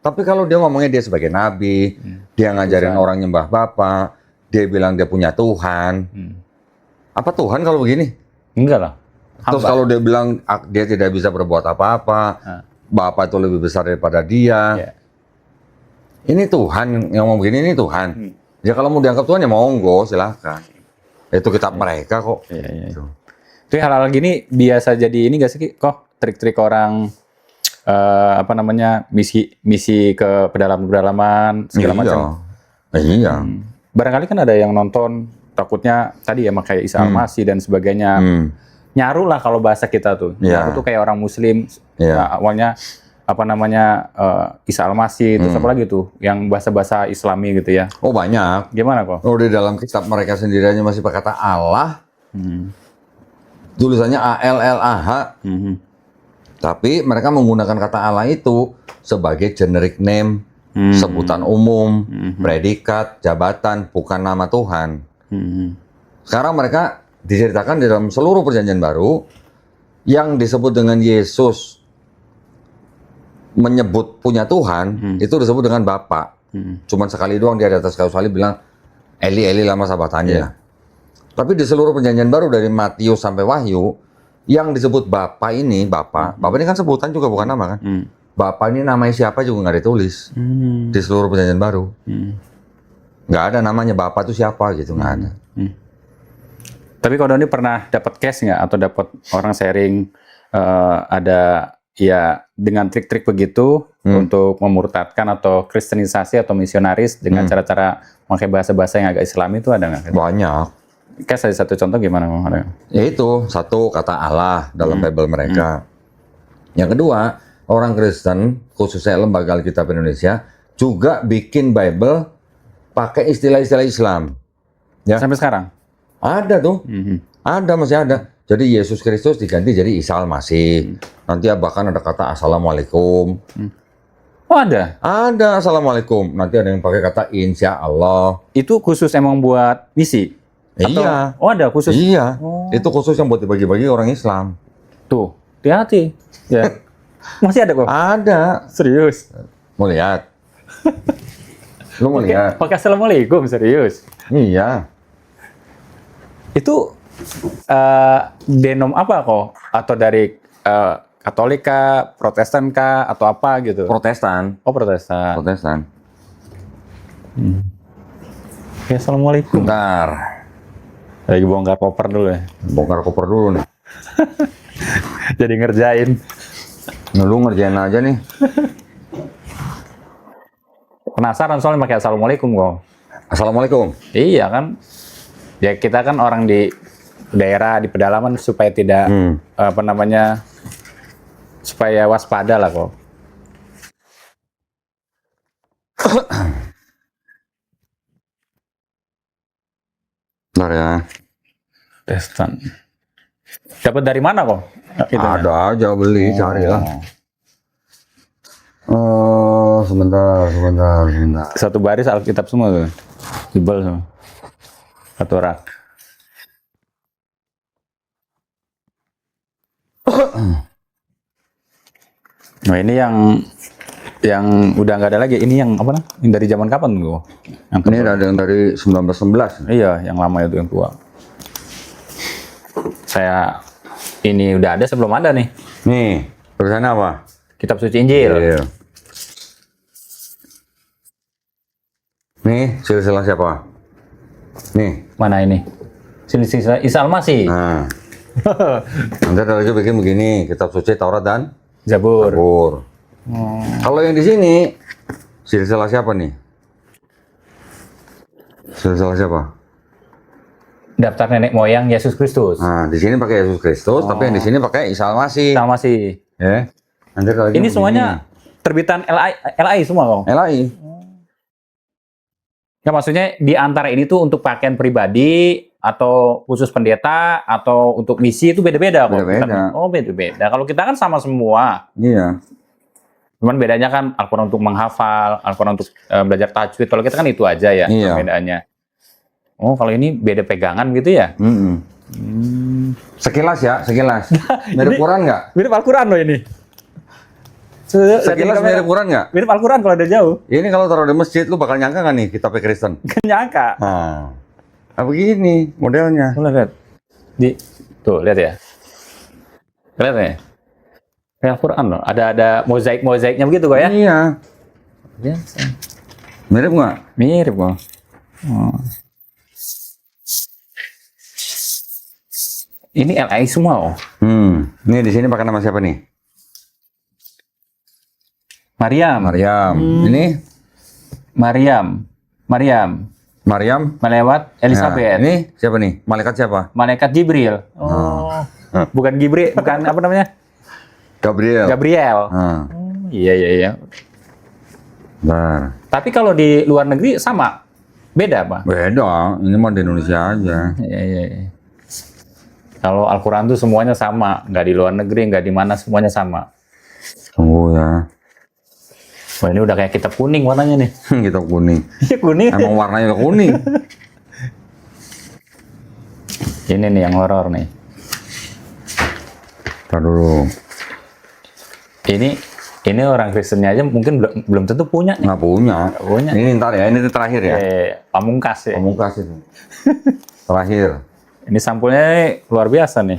Tapi kalau dia ngomongnya dia sebagai nabi, dia ngajarin orang nyembah Bapa, dia bilang dia punya Tuhan. Apa Tuhan kalau begini? Enggak lah. Terus kalau dia bilang dia tidak bisa berbuat apa-apa, Bapa itu lebih besar daripada dia. Ya. Ini Tuhan yang ngomong begini, ini Tuhan. Ya kalau mau dianggap Tuhan ya monggo, silahkan. Itu kitab mereka kok. Iya. Gitu. Tapi hal-hal gini biasa jadi ini nggak sih kok trik-trik orang misi ke pedalaman segala macam. Iya. Barangkali kan ada yang nonton takutnya tadi ya kayak Isa Al-Masih dan sebagainya. Nyaru lah kalau bahasa kita tuh. Nyaru tuh kayak orang Muslim. Nah, awalnya Isa Al-Masih, terus apa lagi tuh yang bahasa-bahasa Islami gitu ya. Oh banyak. Gimana kok? Oh di dalam kitab mereka sendiri aja masih pakai kata Allah. Tulisannya ALLAH. Tapi mereka menggunakan kata Allah itu sebagai generic name, sebutan umum, predikat, jabatan, bukan nama Tuhan. Sekarang mereka diceritakan di dalam seluruh perjanjian baru yang disebut dengan Yesus menyebut punya Tuhan, itu disebut dengan Bapa. Cuman sekali doang dia di atas kayu salib bilang Eli Eli lama sabatannya. Tapi di seluruh perjanjian baru dari Matius sampai Wahyu yang disebut Bapa ini, Bapa ini kan sebutan juga bukan nama kan? Bapa ini namanya siapa juga nggak ditulis di seluruh perjanjian baru. Nggak ada namanya Bapa itu siapa gitu, nggak ada. Tapi kalau Doni pernah dapat case nggak atau dapat orang sharing ada ya dengan trik-trik begitu untuk memurtadkan atau kristenisasi atau misionaris dengan cara-cara pakai bahasa-bahasa yang agak Islami itu ada nggak? Banyak. Kayak satu contoh gimana? Ya itu satu kata Allah dalam Bible mereka. Yang kedua, orang Kristen khususnya lembaga Alkitab Indonesia juga bikin Bible pakai istilah-istilah Islam. Ya. Sampai sekarang? Ada tuh. Ada, masih ada. Jadi Yesus Kristus diganti jadi Isa Al-Masih. Nanti bahkan ada kata Assalamualaikum. Oh ada? Ada Assalamualaikum. Nanti ada yang pakai kata Insya Allah. Itu khusus emang buat misi? Atau, iya. Oh ada khusus? Iya. Itu khusus yang buat dibagi-bagi orang Islam. Tuh, hati-hati. Ya. Masih ada kok? Ada. Serius? Mau lihat? Lu mau lihat? Pakai Assalamualaikum, serius? Iya. Itu denom apa kok? Atau dari Katolik kah, Protestan kah, atau apa gitu? Protestan. Oh Protestan. Protestan. Ya, Assalamualaikum. Bentar. Lagi bongkar koper dulu ya. Bongkar koper dulu nih. Jadi ngerjain. Nah, lu ngerjain aja nih. Penasaran soalnya pakai Assalamualaikum kok. Assalamualaikum. Iya kan. Ya kita kan orang di daerah di pedalaman supaya tidak supaya waspada lah kok. Bentar ya. Protestan. Dapat dari mana kok? Ada aja beli, cari lah. Oh, sebentar. Satu baris Alkitab semua tuh. Bible semua. Satu rak. Nah ini yang udah nggak ada lagi. Ini yang apa? Yang dari zaman kapan tuh? Ini ada yang dari 1911. Iya, yang lama itu yang tua. Ini udah ada sebelum ada nih. Nih, tulisannya apa? Kitab Suci Injil. Iya. Nih, silsilah siapa? Nih. Mana ini? Silsilah Isa Al-Masih. Nah. Nanti ada lagi bikin begini, Kitab Suci, Taurat dan Zabur. Kalau yang di sini, silsilah siapa nih? Silsilah siapa? Daftar nenek moyang Yesus Kristus. Nah, di sini pakai Yesus Kristus, tapi yang di sini pakai Isa Al-Masih. Isa Al-Masih. Ya. Nanti ada lagi Ini begini. semuanya terbitan LAI semua kok. LAI. Ya maksudnya di antara ini tuh untuk pakaian pribadi atau khusus pendeta atau untuk misi itu beda-beda kok. Beda-beda. Oh beda-beda. Kalau kita kan sama semua. Iya. Cuman bedanya kan Al-Quran untuk menghafal, Al-Quran untuk belajar tajwid. Kalau kita kan itu aja ya Iya. perbedaannya. Oh, kalau ini beda pegangan gitu ya? Sekilas ya, sekilas. Mirip Quran nggak? Mirip Al-Quran loh ini. Sekilas mirip Quran nggak? Mirip Al-Quran kalau ada jauh. Ini kalau taruh di masjid, lu bakal nyangka nggak nih kitabnya Kristen? Kan nyangka. Nah, begini modelnya. Tuh, lihat. Tuh, lihat ya. Lihat ya. Kayak Al-Quran loh. Ada mozaiknya begitu kok ya? Iya. Biasa. Mirip nggak? Mirip kok. Ini LI semua oh. Ini di sini pakai nama siapa nih? Maryam. Ini Maryam. Melewat Elizabeth. Nah, ini siapa nih? Malaikat siapa? Malaikat Jibril. Bukan Jibril, bukan apa namanya? Gabriel. Iya. Nah. Tapi kalau di luar negeri sama? Beda apa? Beda, ini mah di Indonesia aja. Iya. Kalau Al-Quran tuh semuanya sama, nggak di luar negeri, nggak di mana, semuanya sama. Tunggu ya. Wah, ini udah kayak kitab kuning warnanya nih. Kitab kuning. Kuning. Emang warnanya kuning. Ini nih yang horor nih. Tar dulu. Ini orang Kristennya aja mungkin belum tentu punya nih. Nggak punya. Ini ntar ya, ini terakhir ya. Pamungkas ya. Pamungkas itu. Terakhir. Ini sampulnya luar biasa nih.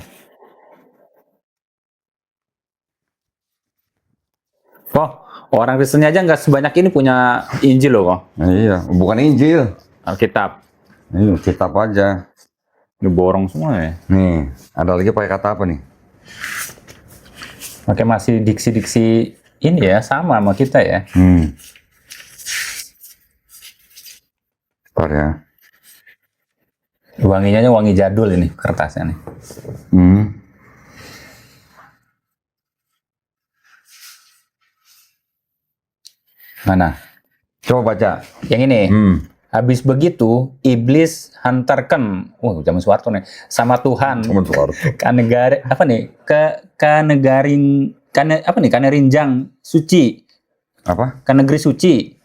Oh, orang Kristennya aja nggak sebanyak ini punya Injil loh kok. Iya, bukan Injil. Alkitab. Ini kitab aja. Ini borong semua ya. Nih, ada lagi pakai kata apa nih? Pakai masih diksi-diksi ini ya, sama kita ya. Ntar ya. Wanginya wangi jadul ini kertasnya nih. Mana? Coba baca. Yang ini. Habis begitu iblis hantarkan, zaman Soeharto nih, sama Tuhan. Kanegarinjang suci. Apa? Ke negeri suci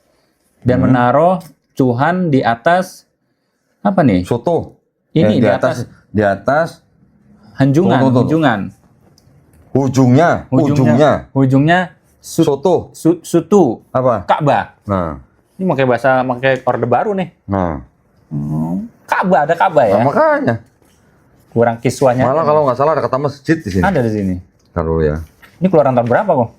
dan menaruh Tuhan di atas apa nih? Soto. Ini di atas hanjungan. Ujungnya soto. Sutu. Apa? Ka'bah. Nah. Ini pakai orde baru nih. Nah. Ka'bah, ada Ka'bah ya? Nah, makanya. Kurang kiswahnya. Malah kalau nggak salah ada kata masjid di sini. Ada di sini. Ntar dulu ya. Ini keluaran tahun berapa kok?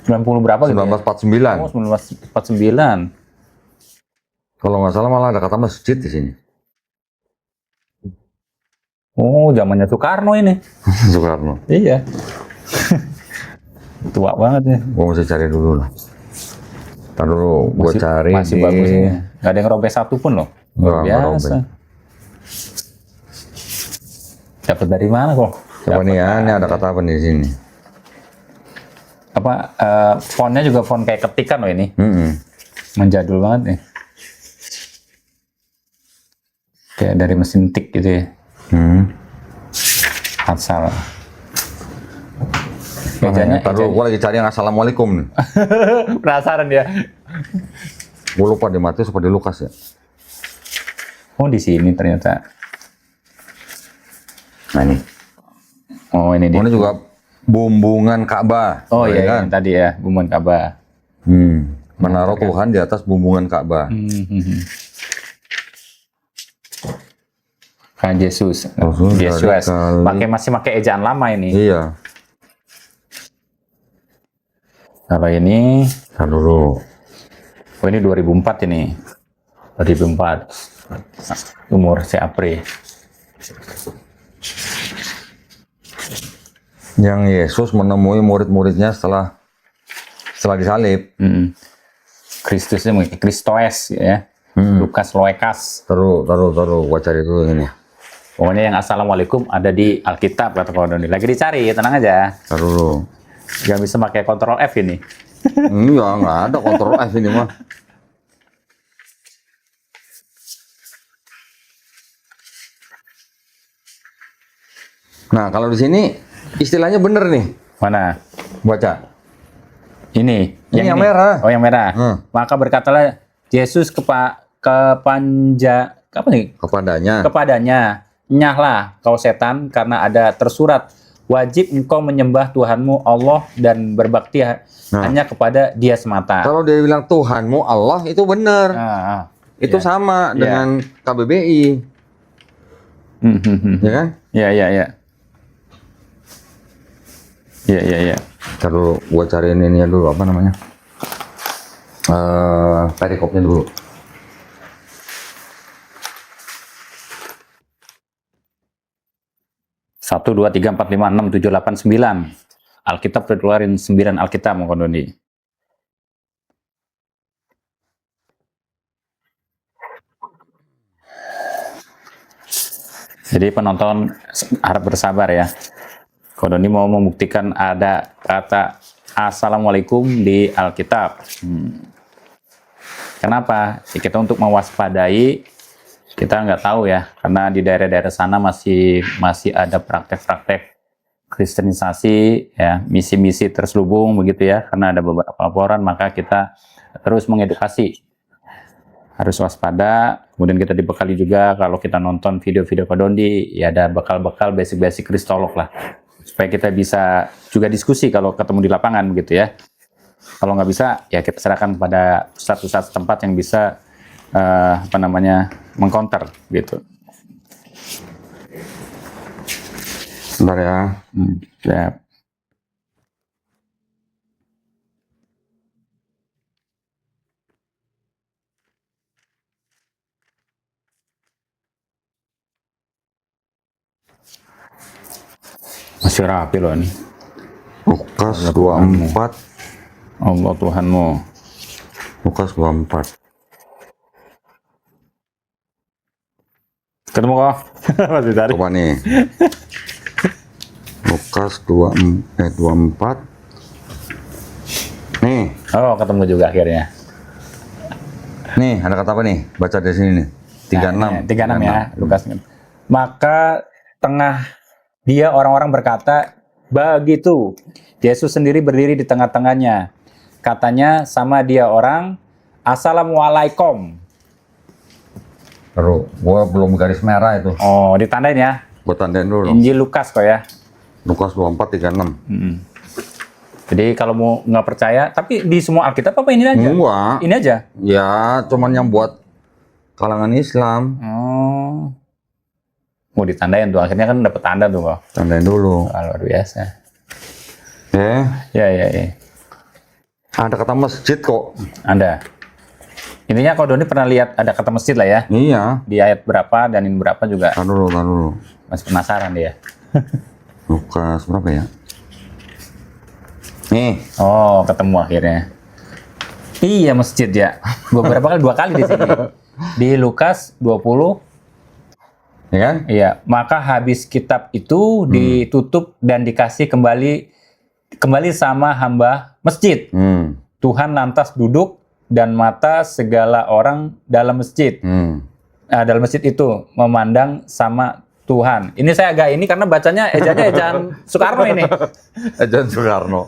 90 berapa gitu? 1949. Oh, 1949. Kalau nggak salah malah ada kata masjid di sini. Oh, zamannya Soekarno ini. Soekarno. Iya. Tua banget ya. Gua mesti cari dulu lah. Ntar dulu, gua cari. Masih bagus ini. Nggak ada yang robek satu pun loh. Luar biasa. Dapat dari mana kok? Coba nih ya, ini ada kata apa nih di sini? Apa fontnya juga font kayak ketikan loh ini. Menjadul banget nih. Kayak dari mesin tik gitu ya. Asal. Ejanya, taruh, gua lagi cari yang assalamualaikum nih. Penasaran ya. Gua lupa di Matius apa di Lukas ya. Oh, di sini ternyata. Nah ini. Oh, ini dia. Ini juga bumbungan Ka'bah. Oh iya, kan? Yang tadi ya, bumbungan Ka'bah. Menaruh Tuhan di atas bumbungan Ka'bah. Kan Yesus. Masih pakai ejaan lama ini. Iya. Kalau ini, Ntar dulu. oh ini 2004 ini. 2004. Umur si Apri. Yang Yesus menemui murid-muridnya setelah disalib. Kristusnya mungkin Kristoes ya. Lukas Loekas. Taruh. Gua cari dulu ini. Pokoknya yang assalamualaikum ada di Alkitab kata Kodoni. Lagi dicari, tenang aja. Taruh dulu. Gak bisa pakai Ctrl F ini. Iya, nggak ada Ctrl F ini mah. Nah, kalau di sini istilahnya bener nih. Mana? Baca. Ini yang ini. merah. Oh, yang merah. Maka berkatalah Yesus kepadanya, nyahlah kau setan, karena ada tersurat, wajib engkau menyembah Tuhanmu Allah dan berbakti hanya kepada Dia semata. Kalau dia bilang Tuhanmu Allah itu benar. Itu sama dengan KBBI. Ya kan? Iya. Terus gua cariin ini dulu, apa namanya? Perikopnya dulu. Satu, dua, tiga, empat, lima, enam, tujuh, delapan, 9. Alkitab udah keluarin 9 Alkitab, Mang Kondoni. Jadi penonton harap bersabar ya. Kondoni mau membuktikan ada kata Assalamualaikum di Alkitab. Kenapa? Ya, kita untuk mewaspadai, kita nggak tahu ya, karena di daerah-daerah sana masih ada praktek-praktek kristenisasi, ya, misi-misi terselubung begitu ya, karena ada beberapa laporan, maka kita terus mengedukasi. Harus waspada, kemudian kita dibekali juga kalau kita nonton video-video Kodondi, ya ada bekal-bekal basic-basic kristolog lah, supaya kita bisa juga diskusi kalau ketemu di lapangan gitu ya. Kalau nggak bisa, ya kita serahkan kepada ustadz-ustadz setempat yang bisa mengcounter gitu. Sebentar ya. Ya. Masih rapi loh ini. Lukas 24. Allah Tuhanmu. Lukas 24. Ketemu kok? Masih tadi. Coba nih. Lukas 24. Nih. Oh, ketemu juga akhirnya. Nih, ada kata apa nih? Baca dari sini nih. 36. 36 ya, Lukas. Maka tengah dia orang-orang berkata, begitu. Yesus sendiri berdiri di tengah-tengahnya. Katanya sama dia orang, Assalamualaikum. Terus, gua belum garis merah itu. Oh, ditandain ya. Gua tandain dulu. Injil Lukas kok ya. Lukas 24, 36. Jadi kalau mau nggak percaya, tapi di semua Alkitab apa ini aja? Enggak. Ini aja? Ya, cuman yang buat kalangan Islam. Oh. Mau ditandain tuh, akhirnya kan dapat tanda tuh kok. Tandain dulu. Luar biasa. Ya. Ya. Ada kata masjid kok. Ada. Intinya kalau Doni pernah lihat ada kata masjid lah ya. Iya. Di ayat berapa dan ini berapa juga. Tahan dulu. Masih penasaran dia. Lukas berapa ya? Nih. Oh, ketemu akhirnya. Iya, masjid ya. Beberapa kali, 2 kali di sini. Di Lukas 20. Ya kan? Iya, maka habis kitab itu ditutup dan dikasih kembali sama hamba masjid. Tuhan lantas duduk dan mata segala orang dalam masjid. Dalam masjid itu memandang sama Tuhan. Ini saya agak ini karena bacanya ejaan Soekarno ini. Ejaan Soekarno.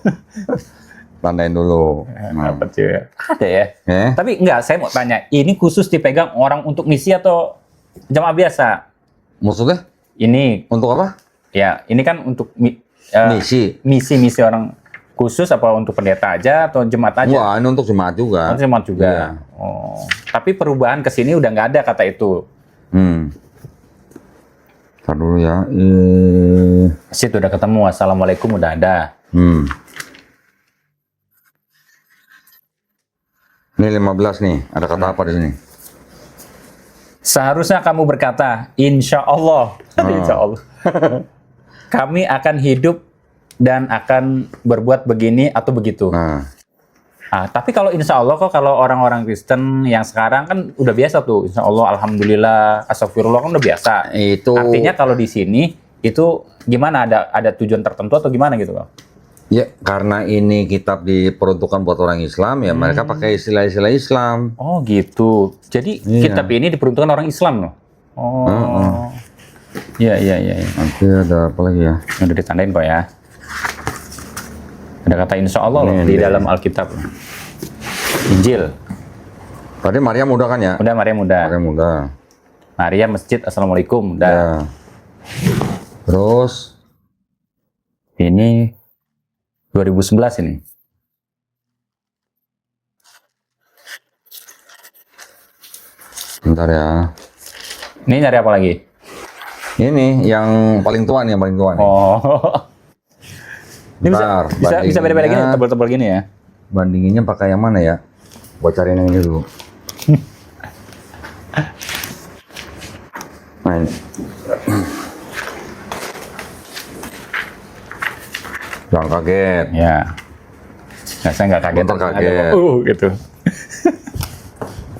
Tandain dulu. Ada ya. Tapi enggak, saya mau tanya, ini khusus dipegang orang untuk misi atau jamaah biasa? Maksudnya? Ini untuk apa? Ya, ini kan untuk misi orang khusus, apa untuk pendeta aja atau jemaat aja? Wah, ini untuk jemaat juga. Untuk jemaat juga. Iya. Oh, tapi perubahan ke sini udah nggak ada kata itu. Ntar dulu ya. Masjid udah ketemu, Assalamualaikum udah ada. Ini 15 nih, ada kata apa di sini? Seharusnya kamu berkata, Insya Allah. Insya Allah. Kami akan hidup dan akan berbuat begini atau begitu. Tapi kalau insya Allah kok, kalau orang-orang Kristen yang sekarang kan udah biasa tuh, insya Allah, alhamdulillah, astagfirullah kan udah biasa. Itu. Artinya kalau di sini itu gimana, ada tujuan tertentu atau gimana gitu kok? Ya, karena ini kitab diperuntukkan buat orang Islam, ya mereka pakai istilah-istilah Islam. Oh gitu. Jadi kitab ini diperuntukkan orang Islam loh. Oh. Iya. Nanti ada apa lagi ya? Udah ditandain kok ya. Ada kata insya Allah loh di dalam Alkitab. Injil. Tadi Maria muda kan ya? Udah Maria muda. Maria muda. Maria masjid Assalamualaikum. Udah. Ya. Terus Ini 2011 ini. bentar ya. Ini nyari apa lagi? Ini yang paling tua nih, yang paling tua nih. Oh. Ini Bentar, bisa beda-beda gini, bandinginnya- tebal-tebal gini ya. Bandinginnya pakai yang mana ya? Gua cariin yang ini dulu. Nah, ini. Jangan kaget. Ya. Nah, saya nggak kaget. Bentar kaget. Gitu.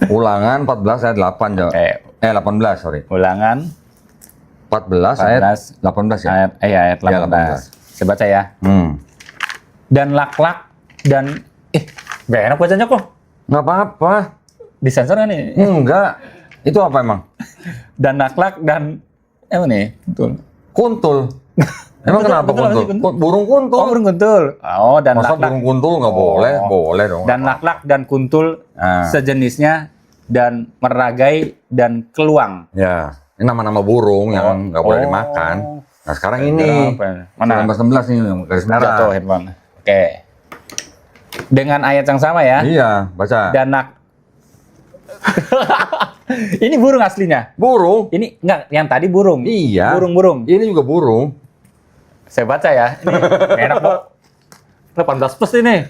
Ulangan 14 ayat 8, Jo. 18, sorry. Ulangan 14 ayat 14 18 ya? ayat Ya, 18. Saya baca ya. Dan lak-lak dan nggak enak bacanya kok. Nggak apa-apa. Disensor nggak nih? Enggak. Itu apa emang? Dan lak-lak dan nih? Betul. Kuntul. Emang Betul, kenapa betul apa kuntul? sih kuntul? Burung kuntul. Oh, burung kuntul. Oh, dan Masa lak-lak. burung kuntul nggak boleh? Boleh dong. Dan lak-lak dan kuntul Ah. sejenisnya dan meragai dan keluang. Ya, ini nama-nama burung yang nggak boleh dimakan. Nah sekarang ini Mana? 19 nih yang garis merah. Jatuh handphone. Oke. Dengan ayat yang sama ya. Iya, baca. Dan ini burung aslinya. Burung. Ini enggak, yang tadi burung. Iya. Burung-burung. Ini juga burung. Saya baca ya. Ini enak kok. 18 plus ini.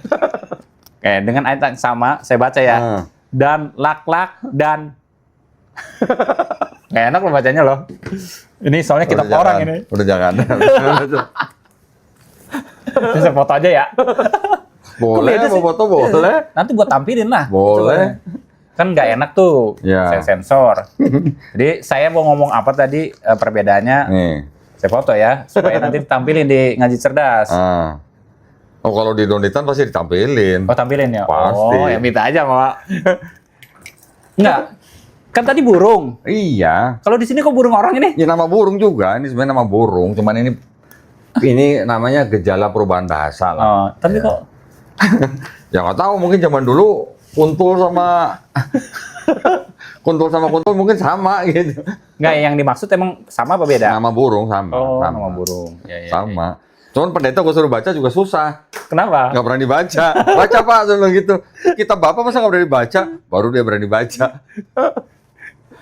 Oke, dengan ayat yang sama saya baca ya. Ah. Dan lak-lak dan nggak enak loh bacanya loh. Ini soalnya kitab Udah orang jangan. ini. Udah jangan. Ini saya foto aja ya. Boleh, beda sih? mau foto boleh. Nanti buat tampilin lah. Boleh. Kan nggak enak tuh. Ya. Saya sensor. Jadi saya mau ngomong apa tadi perbedaannya. Nih. Saya foto ya supaya nanti ditampilin di ngaji cerdas. Ah. Oh kalau di Donditan pasti ditampilin. Oh tampilin ya. Pasti. Oh ya minta aja Pak. Enggak. Kan tadi burung. Iya. Kalau di sini kok burung orang ini? Ya nama burung juga. Ini sebenarnya nama burung. Cuman ini namanya gejala perubahan bahasa lah. Oh, tapi kok Ya nggak tahu, mungkin zaman dulu kuntul sama kuntul mungkin sama gitu. nggak yang dimaksud emang sama apa beda? Nama burung sama. Oh, sama. nama burung. Ya, ya, Sama. Cuman pendeta gue suruh baca juga susah. ya. Kenapa? Nggak berani baca. Baca Pak, saya bilang gitu. Kitab Bapak masa nggak berani baca? Baru dia berani baca.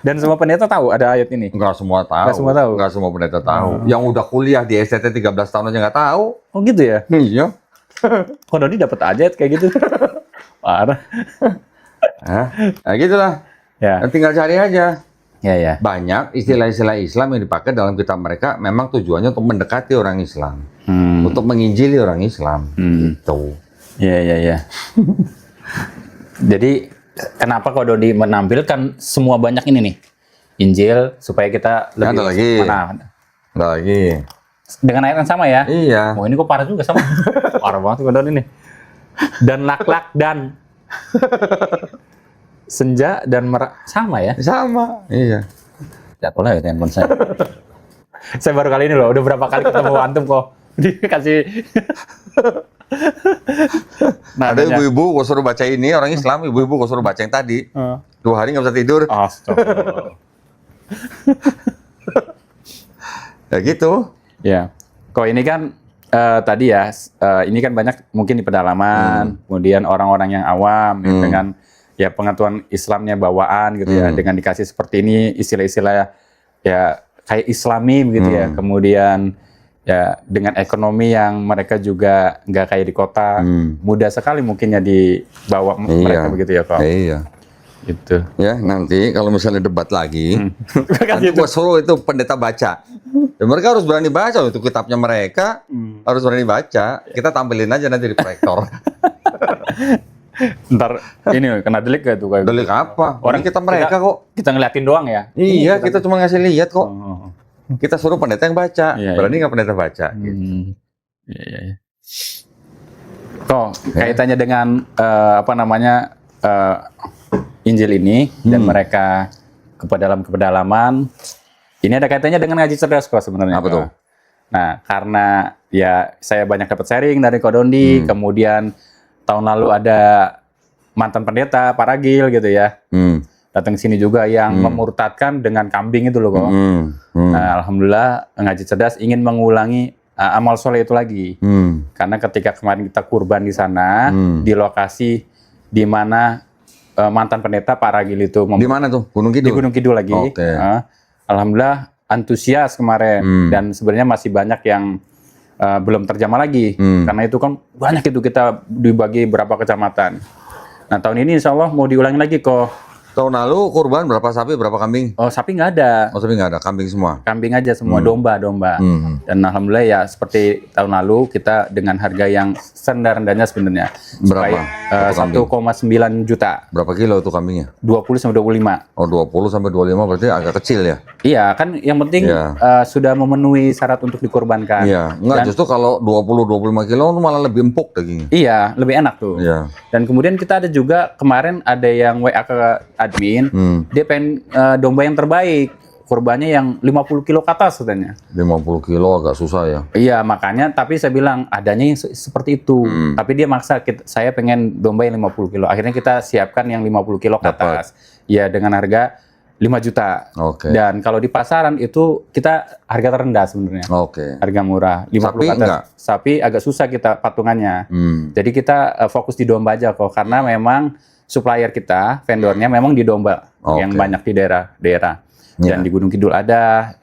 Dan semua pendeta tahu ada ayat ini. Nggak semua tahu. Nggak semua tahu? Nggak semua pendeta tahu. Yang udah kuliah di STT 13 tahun aja nggak tahu. Oh gitu ya? Iya. Kok Dodi dapat aja kayak gitu? Parah. Nah gitulah. Ya. Tinggal cari aja. Ya ya. Banyak istilah-istilah Islam yang dipakai dalam kitab mereka memang tujuannya untuk mendekati orang Islam. Untuk menginjili orang Islam. Gitu. Ya ya ya. Jadi kenapa kok Dodi menampilkan semua banyak ini nih? Injil supaya kita lebih Ada lagi. mana? Ada lagi. Dengan ayat yang sama ya? Iya. Oh ini kok parah juga sama. Parah banget kok Dodi nih. Dan lak-lak dan senja dan sama ya? Sama. Iya. Jatuh lah ya handphone saya. Saya baru kali ini loh, udah berapa kali ketemu antum kok dikasih. Nah, Ada ibu-ibu gue suruh baca ini, orang Islam, ibu-ibu gue suruh baca yang tadi. 2 hari nggak bisa tidur. Astagfirullah. Ya gitu. Ya, kok ini kan tadi ya, ini kan banyak mungkin di pedalaman, kemudian orang-orang yang awam dengan ya pengetahuan Islamnya bawaan gitu ya, dengan dikasih seperti ini istilah-istilah ya kayak Islami begitu ya, kemudian ya dengan ekonomi yang mereka juga nggak kayak di kota, mudah sekali mungkinnya dibawa mereka begitu ya kok. Iya. Itu. Ya nanti kalau misalnya debat lagi, nanti Gitu. gue suruh itu pendeta baca. Ya, mereka harus berani baca, itu kitabnya mereka harus berani baca. Kita tampilin aja nanti di proyektor. Ntar ini kena delik gak tuh kayak Delik apa? Orang Orang kita mereka kok. kita ngeliatin doang ya. Iya, kita cuma ngasih lihat kok. Oh. Kita suruh pendeta yang baca. Iya, Berani nggak pendeta baca? Gitu. Iya, iya, iya. Kok kaitannya dengan apa namanya Injil ini dan mereka ke pedalaman, ini ada kaitannya dengan ngaji cerdas kok sebenarnya. Apa tuh? Nah, karena ya saya banyak dapat sharing dari Kodondi, kemudian tahun lalu ada mantan pendeta Pak Ragil gitu ya. Datang ke sini juga yang memurtadkan dengan kambing itu loh kok. Nah, alhamdulillah Ngaji Cerdas ingin mengulangi amal soleh itu lagi. Karena ketika kemarin kita kurban di sana, di lokasi di mana mantan pendeta Pak Ragil itu Di mana tuh? Gunung Kidul? di Gunung Kidul lagi. Oke. Alhamdulillah antusias kemarin dan sebenarnya masih banyak yang belum terjamah lagi. Karena itu kan banyak itu kita dibagi berapa kecamatan. Nah, tahun ini insya Allah mau diulangi lagi kok. Tahun lalu kurban berapa sapi, berapa kambing? Oh, sapi nggak ada. Oh, sapi nggak ada, kambing semua. Kambing aja semua, domba. Dan alhamdulillah ya seperti tahun lalu kita dengan harga yang serendah-rendahnya sebenarnya. Berapa? Satu kambing? 1,9 juta. Berapa kilo tuh kambingnya? 20 sampai 25. Oh, 20 sampai 25 berarti agak kecil ya? Iya, kan yang penting Iya. sudah memenuhi syarat untuk dikorbankan. Iya, enggak, justru kalau 20-25 kilo itu malah lebih empuk dagingnya. Iya, lebih enak tuh. Iya. Dan kemudian kita ada juga kemarin ada yang WA ke admin, dia pengen domba yang terbaik, korbannya yang 50 kilo ke atas katanya. 50 kilo agak susah ya. Iya, makanya tapi saya bilang adanya yang seperti itu. Tapi dia maksa saya pengen domba yang 50 kilo. Akhirnya kita siapkan yang 50 kilo ke atas. Ya dengan harga 5 juta. Oke. Dan kalau di pasaran itu kita harga terendah sebenarnya. Oke. Harga murah, 50 Sapi ke atas. enggak? Sapi agak susah kita patungannya. Jadi kita fokus di domba aja kok, karena memang supplier kita, vendornya memang di domba yang banyak di daerah-daerah. Dan di Gunung Kidul ada,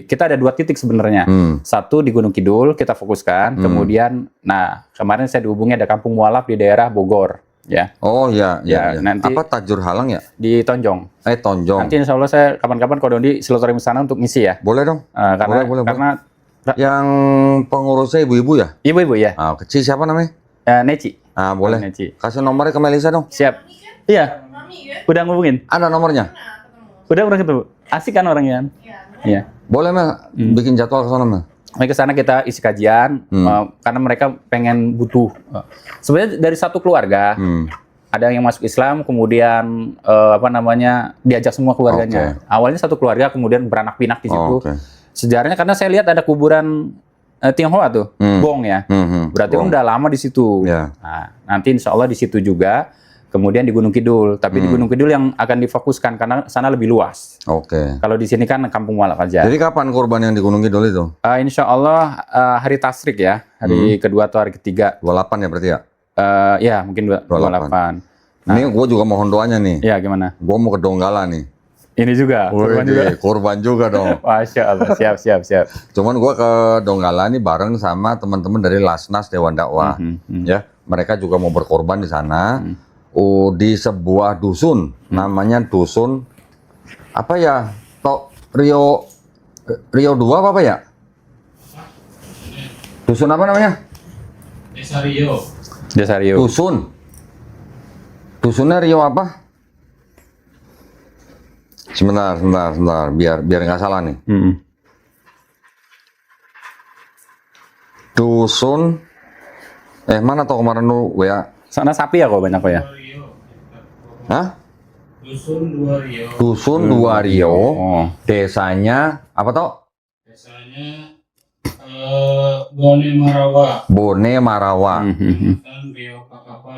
kita ada 2 titik sebenarnya. Satu di Gunung Kidul kita fokuskan, kemudian, nah kemarin saya dihubungi ada Kampung Mualaf di daerah Bogor, ya. Oh iya, Ya, iya. nanti- Apa Tajur Halang ya? Di Tonjong. Tonjong. Nanti insya Allah saya kapan-kapan Kodondi silaturahmi sana untuk misi ya. Boleh dong. Boleh. Karena Yang pengurusnya ibu-ibu ya? ibu-ibu ya, Ah, kecil siapa namanya? Neci. Ah, boleh. Neci. Kasih nomornya ke Melisa dong. Siap. Iya. Udah ngubungin. Ada nomornya? Udah ketemu. Asik kan orangnya? Iya. Boleh Mel, bikin jadwal ke sana Mel. Mereka sana kita isi kajian karena mereka pengen butuh. Sebenarnya dari satu keluarga ada yang masuk Islam, kemudian diajak semua keluarganya. Awalnya satu keluarga, kemudian beranak pinak di situ. Oke. Sejarahnya karena saya lihat ada kuburan Tionghoa tuh, Bong ya. Berarti kan udah lama di situ. Ya. Nah, nanti insya Allah di situ juga. Kemudian di Gunung Kidul, tapi di Gunung Kidul yang akan difokuskan karena sana lebih luas. Oke. Kalau di sini kan Kampung Mualaf aja. Jadi kapan kurban yang di Gunung Kidul itu? Insya Allah hari tasrik ya, hari kedua atau hari ketiga. 28 ya berarti ya? Ya mungkin 28. Ini gue juga mohon doanya nih. Ya gimana? Gue mau ke Donggala nih. Ini juga, kurban juga. Kurban juga dong. Masya Allah, siap. Cuman gue ke Donggala nih bareng sama teman-teman dari Lasnas Dewan Dakwah. Ya, mereka juga mau berkorban di sana. Di sebuah dusun, namanya dusun apa ya? Rio 2 apa ya? Dusun apa namanya? Desa Rio. Desa Rio. Dusunnya Rio apa? Sebentar, biar nggak salah nih. Dusun, mana tau kemarin lu WA? Sana sapi ya kok banyak kok ya. Hah? Dusun Dua Rio. Dusun 2 Rio. Oh. Desanya apa tau? Desanya Bone Marawa. Bone Marawa. Kecamatan Rio Pakapa.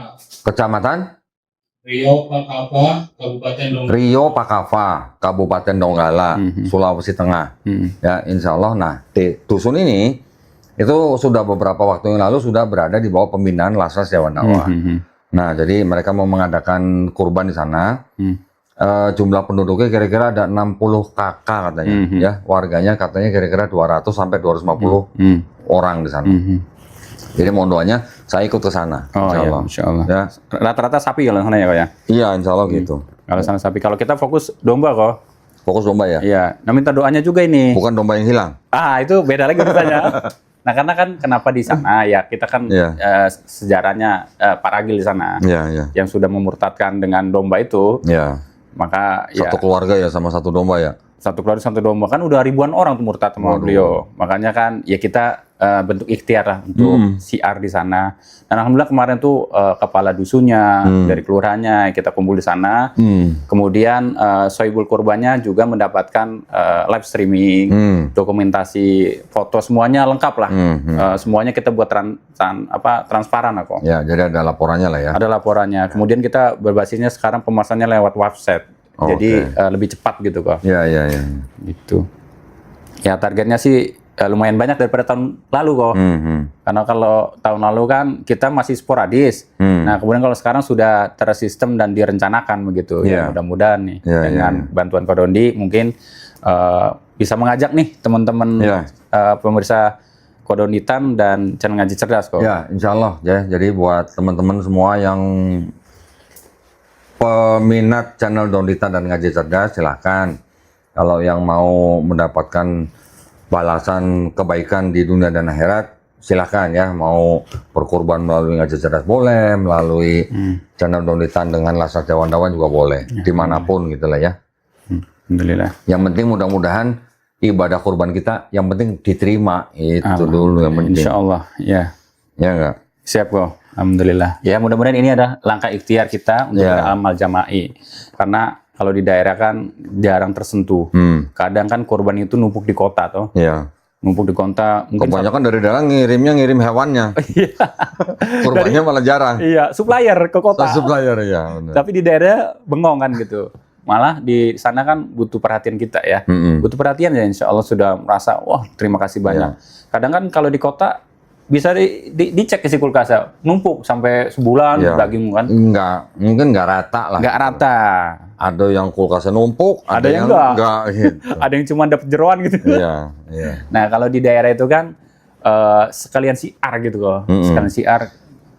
Kecamatan Rio Pakapa, Kabupaten Donggala. Rio Pakava, Kabupaten Donggala, Sulawesi Tengah. Ya, insya Allah. Nah, dusun ini itu sudah beberapa waktu yang lalu sudah berada di bawah pembinaan Lasnas Dewan Dakwah. Nah, jadi mereka mau mengadakan kurban di sana. Jumlah penduduknya kira-kira ada 60 kakak katanya. Ya, warganya katanya kira-kira 200 sampai 250 orang di sana. Jadi mohon doanya, saya ikut ke sana. Oh insya iya, Allah. Insya Allah. Ya. Rata-rata sapi kalau sana ya kok ya. Iya, insya Allah gitu. Kalau sana sapi, kalau kita fokus domba kok. Fokus domba ya. Iya. Nah minta doanya juga ini. Bukan domba yang hilang. Itu beda lagi ceritanya. Nah karena kan kenapa di sana ya kita kan sejarahnya Pak Ragil di sana Iya. yang sudah memurtadkan dengan domba itu, Ya. maka Satu keluarga ya sama satu domba ya. satu keluarga satu domba kan udah ribuan orang tuh murtad sama beliau. Makanya kan ya kita bentuk ikhtiar lah untuk siar di sana. Dan alhamdulillah kemarin tuh kepala dusunnya dari kelurahannya kita kumpul di sana. Kemudian sohibul kurbannya juga mendapatkan live streaming, dokumentasi, foto semuanya lengkap lah. Semuanya kita buat transparan lah kok. Ya, jadi ada laporannya lah ya. Ada laporannya. Kemudian kita berbasisnya sekarang pemasannya lewat website. Jadi lebih cepat gitu kok. Ya. Gitu. Ya targetnya sih lumayan banyak daripada tahun lalu kok. Karena kalau tahun lalu kan kita masih sporadis. Nah kemudian kalau sekarang sudah tersistem dan direncanakan begitu. Ya mudah-mudahan nih dengan bantuan Kodondi mungkin bisa mengajak nih teman-teman pemirsa Kodonditan dan channel Ngaji Cerdas kok. Ya, insya Allah ya. Jadi buat teman-teman semua yang peminat channel Donditan dan Ngaji Cerdas, silahkan. Kalau yang mau mendapatkan balasan kebaikan di dunia dan akhirat, silahkan ya. Mau berkorban melalui Ngaji Cerdas boleh, melalui channel Donditan dengan Lasak Jawan-Dawan juga boleh, dimanapun gitulah ya. Alhamdulillah. Yang penting mudah-mudahan ibadah kurban kita yang penting diterima, itu dulu yang penting. Insya Allah, ya. Ya enggak? Siap kok. Alhamdulillah. Ya mudah-mudahan ini ada langkah ikhtiar kita untuk beramal jama'i. Karena kalau di daerah kan jarang tersentuh. Kadang kan korban itu numpuk di kota toh. Iya. Numpuk di kota. Kebanyakan dari daerah ngirim hewannya. Korbannya malah jarang. Iya, supplier ke kota. Supplier ya. Benar. Tapi di daerah bengong kan gitu. Malah di sana kan butuh perhatian kita ya. Butuh perhatian ya, insya Allah sudah merasa, wah terima kasih banyak. Kadang kan kalau di kota bisa dicek isi kulkasnya, numpuk sampai sebulan daging kan? Enggak, mungkin enggak rata lah. Enggak rata. Ada yang kulkasnya numpuk, ada yang enggak gitu. Ada yang cuma dapat jeroan gitu. Iya. Nah kalau di daerah itu kan sekalian siar gitu kok. Sekalian siar.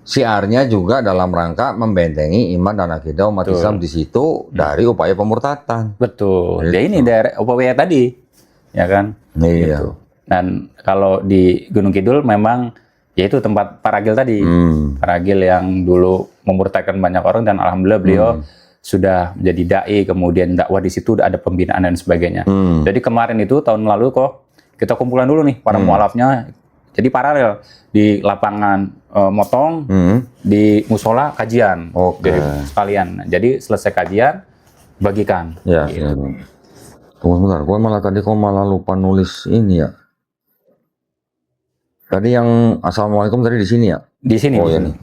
Siarnya juga dalam rangka membentengi iman dan akidah umat Islam di situ dari upaya pemurtatan. Betul. Ya ini daerah upaya tadi, ya kan? Iya. Gitu. Dan kalau di Gunung Kidul memang yaitu tempat Paragil tadi. Paragil yang dulu memurtadkan banyak orang dan alhamdulillah beliau sudah menjadi dai, kemudian dakwah di situ ada pembinaan dan sebagainya. Jadi kemarin itu tahun lalu kok kita kumpulan dulu nih para mualafnya. Jadi paralel di lapangan motong, di musola kajian. Jadi sekalian. Jadi selesai kajian bagikan. Ya. Gitu. Tunggu sebentar, kau malah lupa nulis ini ya. Tadi yang assalamualaikum tadi di sini ya? Di sini. Oh di ya sini. nih.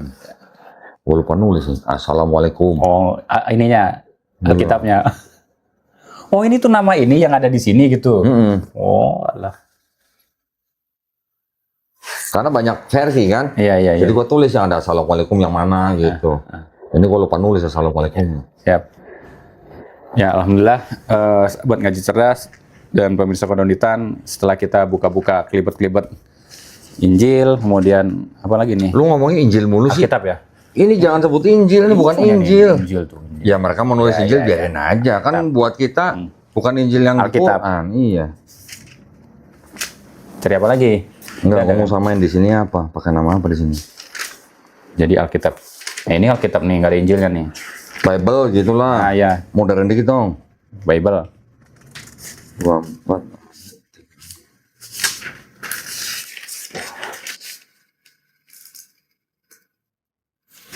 Gue lupa nulis nih. Assalamualaikum. Oh ininya kitabnya. Oh ini tuh nama ini yang ada di sini gitu. Oh alah. Karena banyak versi kan. Iya. Jadi gue tulis yang ada assalamualaikum yang mana gitu. Ini gue lupa nulis assalamualaikum. Siap. Ya alhamdulillah buat Ngaji Cerdas dan pemirsa Kodonditan, setelah kita buka-buka kelibet-kelibet Injil, kemudian apa lagi nih? Lu ngomongin Injil mulu sih. Alkitab ya? Ini jangan sebut Injil, ini bukan Injil. Injil tuh. Injil. Ya mereka mau nulis Injil biarin aja. Kan buat kita bukan Injil yang Alkitab. Quran. Iya. Cari apa lagi? Enggak, ngomong samain di sini apa? Pakai nama apa di sini? Jadi Alkitab. Nah, ini Alkitab nih, nggak ada Injilnya nih. Bible gitulah. Nah ya, Modern dikit dong. Bible. 24.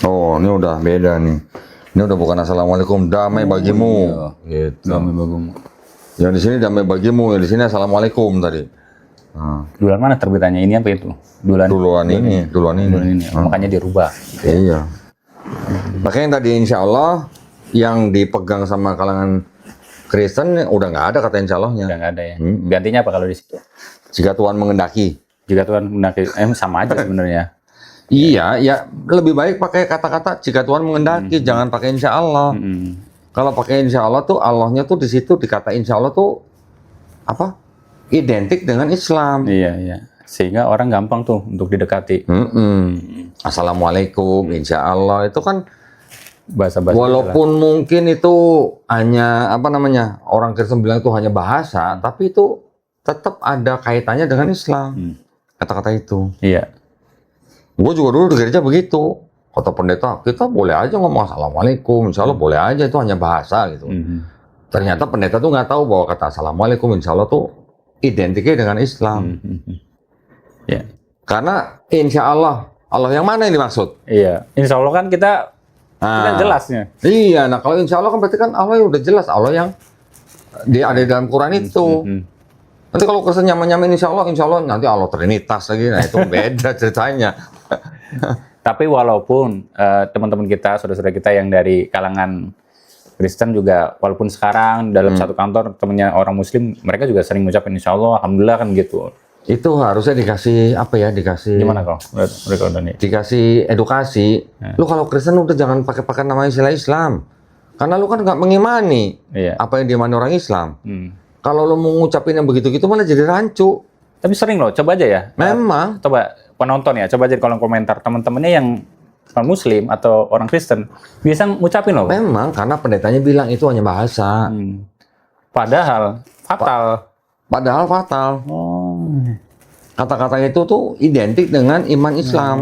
Oh, ini udah beda nih. Ini udah bukan assalamualaikum, damai bagimu. Iya. Gitu. Damai bagimu. Yang di sini damai bagimu, yang di sini assalamualaikum tadi. Nah, Duluan mana terbitannya? Ini apa itu? duluan ini. Duluan ini. Makanya dirubah. Iya. Makanya yang tadi insya Allah yang dipegang sama kalangan Kristen udah nggak ada kata insya Allahnya. Udah nggak ada ya. Gantinya apa kalau di situ? Jika Tuhan mengendaki. Jika Tuhan mengendaki, sama aja sebenarnya. Iya, ya lebih baik pakai kata-kata jika Tuhan mengendaki, jangan pakai insya Allah. Kalau pakai insya Allah tuh Allahnya tuh di situ dikata insya Allah tuh apa? Identik dengan Islam. Iya. Sehingga orang gampang tuh untuk didekati. Assalamualaikum, insya Allah itu kan Bahasa-bahasa. walaupun mungkin itu hanya apa namanya orang Kristen bilang itu hanya bahasa, tapi itu tetap ada kaitannya dengan Islam. Kata-kata itu. Iya. Gue juga dulu di gereja begitu. Kata pendeta, kita boleh aja ngomong assalamualaikum, insya Allah boleh aja, itu hanya bahasa gitu. Ternyata pendeta tuh nggak tahu bahwa kata assalamualaikum insya Allah tuh identiknya dengan Islam. Ya. Karena insya Allah, Allah yang mana yang dimaksud? Iya. Insya Allah kan kita jelasnya. Iya, nah kalau insya Allah kan berarti kan Allah yang udah jelas, Allah yang ada di dalam Quran itu. Nanti kalau Kristen nyamain insya Allah nanti Allah Trinitas lagi, nah itu beda ceritanya. Tapi walaupun teman-teman kita, saudara-saudara kita yang dari kalangan Kristen juga, walaupun sekarang dalam satu kantor temennya orang Muslim, mereka juga sering mengucapkan insya Allah, alhamdulillah kan gitu. Itu harusnya dikasih apa ya? Dikasih Gimana kok? Mereka udah nih. Dikasih edukasi. Lu kalau Kristen udah jangan pakai nama istilah Islam, karena lu kan nggak mengimani apa yang diimani orang Islam. Kalau lu mau ngucapin yang begitu-gitu malah jadi rancu. Tapi sering loh, coba aja ya. Memang. Coba penonton ya, coba aja di kolom komentar teman-temannya yang non Muslim atau orang Kristen bisa ngucapin loh. Memang karena pendetanya bilang itu hanya bahasa. Padahal fatal. Padahal fatal. Oh. Kata-kata itu tuh identik dengan iman Islam.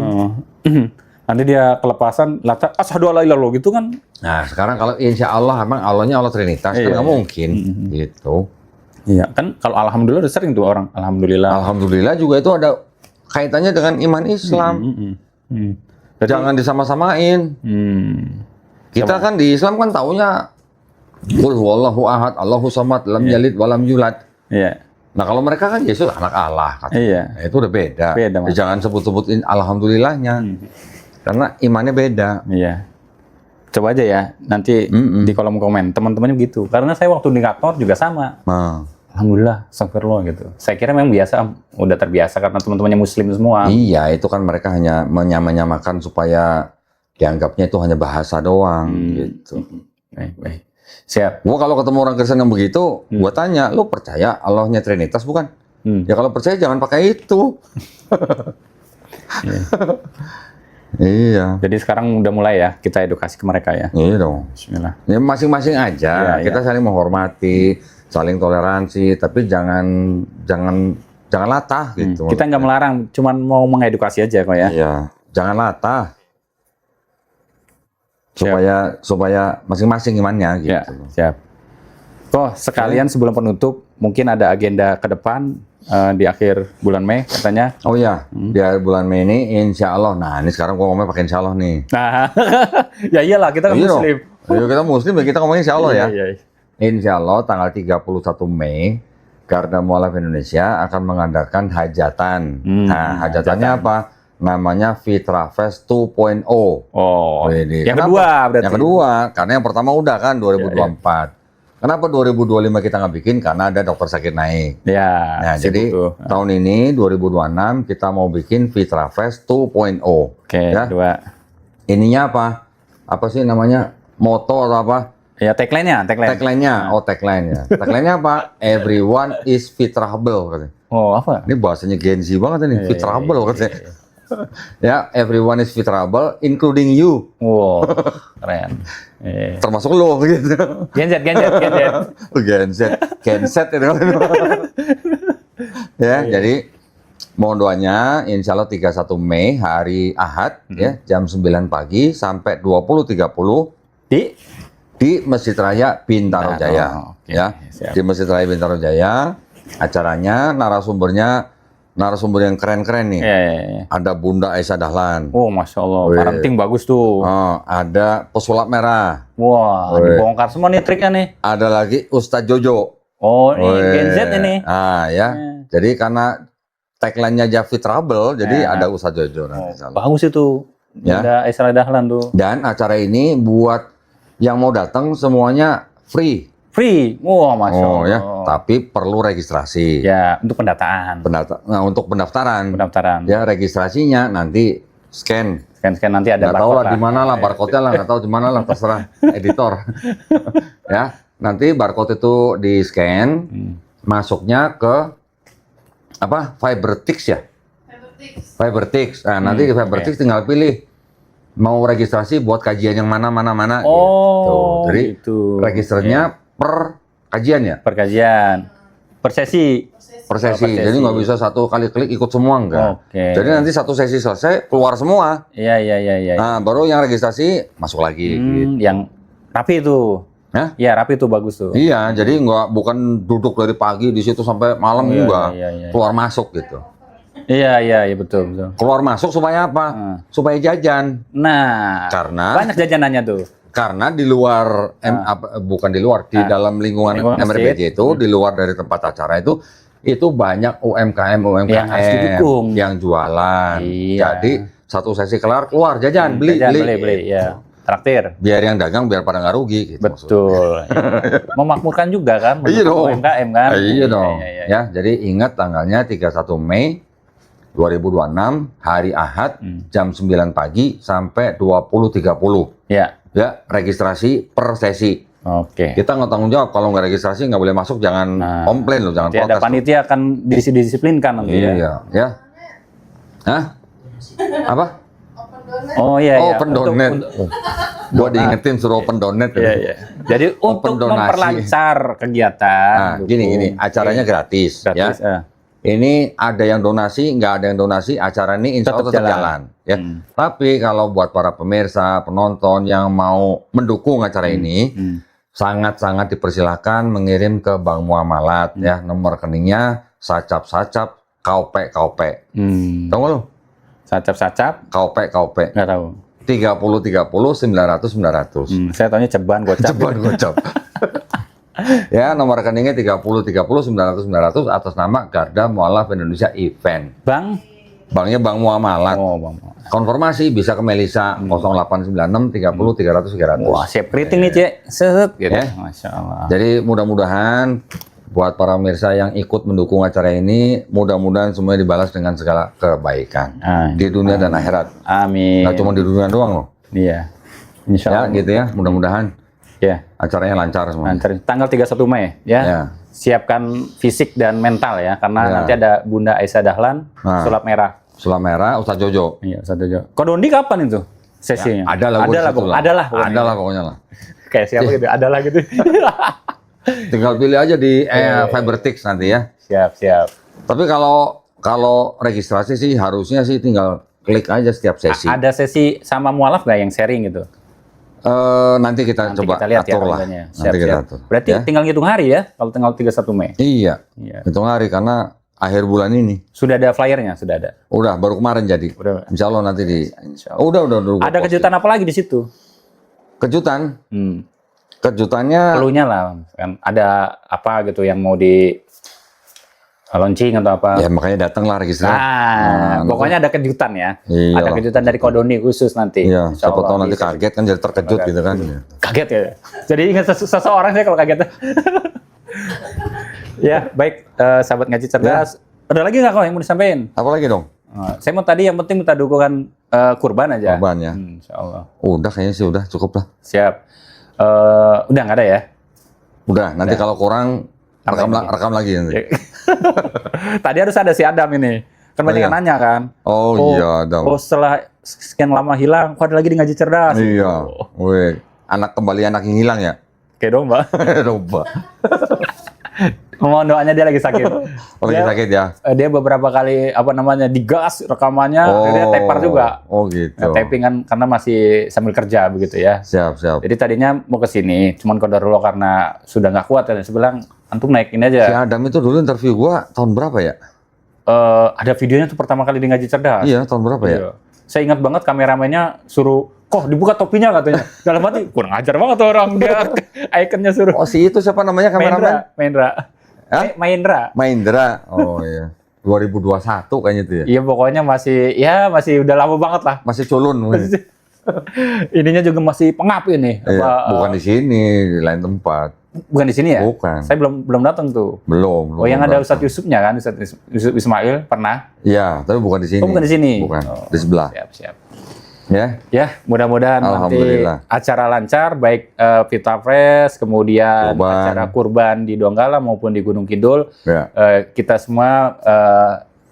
Nanti dia kelepasan, lata asyhadu alla ilaha illallah gitu kan. Nah sekarang kalau insya Allah, emang Allahnya Allah Trinitas, kan nggak mungkin. Gitu. Iya, kan kalau alhamdulillah udah sering tuh orang alhamdulillah. Alhamdulillah juga itu ada kaitannya dengan iman Islam. Jangan disama-samain. Kita kan di Islam kan taunya qul huwallahu ahad, Allahu samad, lam yalid walam yulad. Iya. Nah kalau mereka kan Yesus anak Allah, katanya. Iya. Nah, itu udah beda. Beda, Mas. Jangan sebut-sebutin alhamdulillahnya, karena imannya beda. Iya. Coba aja ya, nanti di kolom komen teman-temannya gitu. Karena saya waktu di kantor juga sama. Nah. Alhamdulillah, astagfirullah gitu. Saya kira memang biasa, udah terbiasa karena teman-temannya Muslim semua. Iya, itu kan mereka hanya menyamakan supaya dianggapnya itu hanya bahasa doang, gitu. Baik. Siap. Gua kalau ketemu orang Kristen yang begitu, gua tanya, lu percaya Allahnya Trinitas bukan? Ya kalau percaya jangan pakai itu. Iya. Jadi sekarang udah mulai ya kita edukasi ke mereka ya. Iya dong. Bismillah. Ya masing-masing aja. Kita saling menghormati, saling toleransi, tapi jangan latah gitu. Kita nggak melarang, cuman mau mengedukasi aja kok ya. Iya. Jangan latah. Supaya masing-masing imannya gitu. Ya, siap. Kok sekalian sebelum penutup mungkin ada agenda ke depan di akhir bulan Mei katanya. Oh iya, di bulan Mei ini insya Allah. Nah ini sekarang gua ngomongnya pakai insya Allah nih. Nah, ya iyalah kita kan Muslim. Iya kita Muslim ya kita ngomongin insya Allah ya. Iya. Insya Allah tanggal 31 Mei Garda Mualaf Indonesia akan mengadakan hajatan. Nah hajatannya apa? Namanya Fitra Fest 2.0. Oh, yang Kenapa? kedua berarti. Yang kedua, karena yang pertama udah kan 2024. Kenapa 2025 kita nggak bikin? Karena ada Dr. Zakir naik. Ya. Nah, jadi tahun ini 2026 kita mau bikin Fitra Fest 2.0. Oke, ya. kedua. Ininya apa? Apa sih namanya? Moto atau apa? Ya tagline-nya. Tagline-nya. Oh, tagline-nya. Tagline-nya apa? Everyone is fitrable katanya. Oh, apa? Ini bahasanya Gen Z banget ini, fitrable katanya. Ya, everyone is fitrable, including you. Wow, keren. Termasuk lo gitu. Gen Z. Gen Z itu. Ya, jadi mohon doanya insya Allah 31 Mei hari Ahad ya jam 9 pagi sampai 20.30 di Masjid Raya Bintaro Jaya. Ya, di Masjid Raya Bintaro Jaya. Acaranya narasumber yang keren-keren nih. Ada Bunda Aisyah Dahlan. Oh, Masya Allah. Parenting bagus tuh. Ada pesulap merah. Wah, dibongkar semua nih triknya nih. Ada lagi Ustadz Jojo. Oh, ini Gen Z ini. Jadi karena tagline-nya Javi Trouble, jadi ada Ustadz Jojo. Bagus itu. Ada Aisyah Dahlan tuh. Dan acara ini buat yang mau datang semuanya free. Wah, Masya Allah. Ya, tapi perlu registrasi. Ya, untuk pendataan. Nah, untuk pendaftaran. Ya, registrasinya nanti scan nanti ada barcode. Nggak tahu lah di mana lah barcode-nya lah, nggak tahu di mana lah, terserah editor. Ya, nanti barcode itu di scan, masuknya ke apa? Fibertix ya? Fibertix. Nah, nanti di Fibertix tinggal pilih mau registrasi buat kajian yang mana gitu. Jadi registernya per kajian ya? Per kajian. Per sesi. Jadi nggak bisa satu kali klik ikut semua enggak. Jadi nanti satu sesi selesai keluar semua. Iya. Nah, baru yang registrasi masuk lagi. Gitu. Yang rapi itu. Iya, rapi itu bagus tuh. Iya, jadi bukan duduk dari pagi di situ sampai malam enggak. Keluar masuk gitu. Iya betul. Keluar masuk supaya apa? Supaya jajan. Nah, Karena banyak jajanannya tuh. Karena di luar bukan di luar, di dalam lingkungan MRBJ itu, di luar dari tempat acara itu banyak UMKM Yang harus didukung. yang jualan. Iya. Jadi satu sesi kelar keluar jajan, beli. Ya. Traktir. Biar yang dagang biar pada nggak rugi gitu. Betul. Iya. Memakmurkan juga kan Iya dong. UMKM kan. Iya dong. Iya. Ya, jadi ingat tanggalnya 31 Mei 2026 hari Ahad jam 9 pagi sampai 20.30. Ya. Ya, registrasi per sesi. Oke. Kita nggak tanggung jawab kalau nggak registrasi nggak boleh masuk, jangan komplain loh, jangan Nanti ada protes. panitia akan didisiplinkan nanti ya. Iya, ya. Hah? Apa? Oh iya. Open donate. Gua diingetin suruh open donate. Iya. Jadi untuk donasi. memperlancar kegiatan. Nah, gini, acaranya gratis, Gratis. ya. Ini ada yang donasi, nggak ada yang donasi, acara ini insya Allah tetap jalan. Ya. Tapi kalau buat para pemirsa, penonton yang mau mendukung acara ini, sangat-sangat dipersilakan mengirim ke Bank Muamalat, ya, nomor rekeningnya sacap-sacap kaupe. Tahu nggak lu? Sacap. Kaupe. Nggak tahu. 30 900. Saya taunya ceban gocap. Ceban gocap. Ya, nomor rekeningnya 30 900 atas nama Garda Mualaf Indonesia Event. Banknya Bank Muamalat. Oh, Bang. Konfirmasi bisa ke Melisa 0896 30 300 300. Wah, siap keriting nih, Cek. Set gitu. Ya. Masya Allah. Jadi mudah-mudahan buat para pemirsa yang ikut mendukung acara ini, mudah-mudahan semuanya dibalas dengan segala kebaikan di dunia dan akhirat. Amin. Nggak cuma di dunia doang loh. Iya. Insya Ya, Allah. gitu ya. Mudah-mudahan Ya. acaranya lancar semua. Nanti tanggal 31 Mei ya. Ya. Siapkan fisik dan mental ya, karena Ya. nanti ada Bunda Aisyah Dahlan, sulap merah. Sulap merah, Ustaz Jojo. Iya, Ustaz Jojo. Kodondi kapan itu sesinya? Ada lah, Ada lah pokoknya lah. Kayak siapa gitu, ada lah gitu. Tinggal pilih aja di Fibertix nanti ya. Siap. Tapi kalau registrasi sih harusnya sih tinggal klik aja setiap sesi. Ada sesi sama mualaf nggak yang sharing gitu? Nanti kita Nanti coba kita lihat atur ya lah. harganya. Nanti kita atur. Berarti ya. tinggal ngitung hari ya, kalau tanggal 31 Mei. Iya. Iya. Hitung hari karena akhir bulan ini. Sudah ada flyernya, sudah ada. Udah, baru kemarin jadi. Udah. Insya Allah nanti di. Insya Allah. Udah. Ada kejutan apa lagi di situ? Kejutan. Hmm. Kejutannya. Cluenya lah, kan ada apa gitu yang mau di launching atau apa? Ya makanya datang lah registrasi. Pokoknya ada kejutan ya. Iya. Ada kejutan dari Kodoni khusus nanti. Iya. Insya Siapa Allah tahu nanti bisa. kaget kan, jadi terkejut gitu kan. Kaget ya. Jadi ingat seseorang saya kalau kaget. Ya, baik sahabat ngaji cerdas. Ada lagi nggak kau yang mau disampaikan? Apa lagi dong? Saya mau tadi yang penting minta dukungan kurban aja. Kurban ya. Insya Allah. Udah kayaknya sih udah cukup lah. Siap. Udah nggak ada ya? Udah. Nanti kalau kurang rekam lagi nanti. Tadi harus ada si Adam ini. Kan banyak yang nanya kan. Oh iya, ada. Oh setelah sekian lama hilang, kok ada lagi di ngaji cerdas? Iya. Weh, kembali anak yang hilang ya? Kayak domba. Domba. Mohon doanya, dia lagi sakit. Oh, lagi sakit ya? Dia beberapa kali digas rekamannya, dia tepar juga. Oh gitu. Taping kan karena masih sambil kerja begitu ya. Siap. Jadi tadinya mau ke sini, cuman qadarullah karena sudah nggak kuat dan sebelah antum naikin aja. Si Adam itu dulu interview gua tahun berapa ya? Ada videonya tuh pertama kali di ngaji cerdas. Iya, tahun berapa ya? Iya. Saya ingat banget kameramennya suruh, kok dibuka topinya katanya. Dalam hati, kurang ajar banget tuh orang dia. Ikonnya suruh. Oh, si itu siapa namanya kameramen? Mahendra. Mahendra. Oh iya. 2021 kayaknya itu ya. Iya, pokoknya masih udah lama banget lah. Masih culun. Ininya juga masih pengap ini. Iya, bukan di sini, di lain tempat. Bukan di sini ya? Bukan. Saya belum datang tuh. Belum. Oh, yang ada Ustadz Yusufnya kan, Ustadz Yusuf Ismail pernah. Iya, tapi bukan di sini. Oh, bukan di sini. Bukan, Oh, di sebelah. Siap. Ya. Ya, mudah-mudahan nanti Alhamdulillah. acara lancar, baik Vita Fresh, kemudian Kurban. acara kurban di Donggala maupun di Gunung Kidul. Ya. Kita semua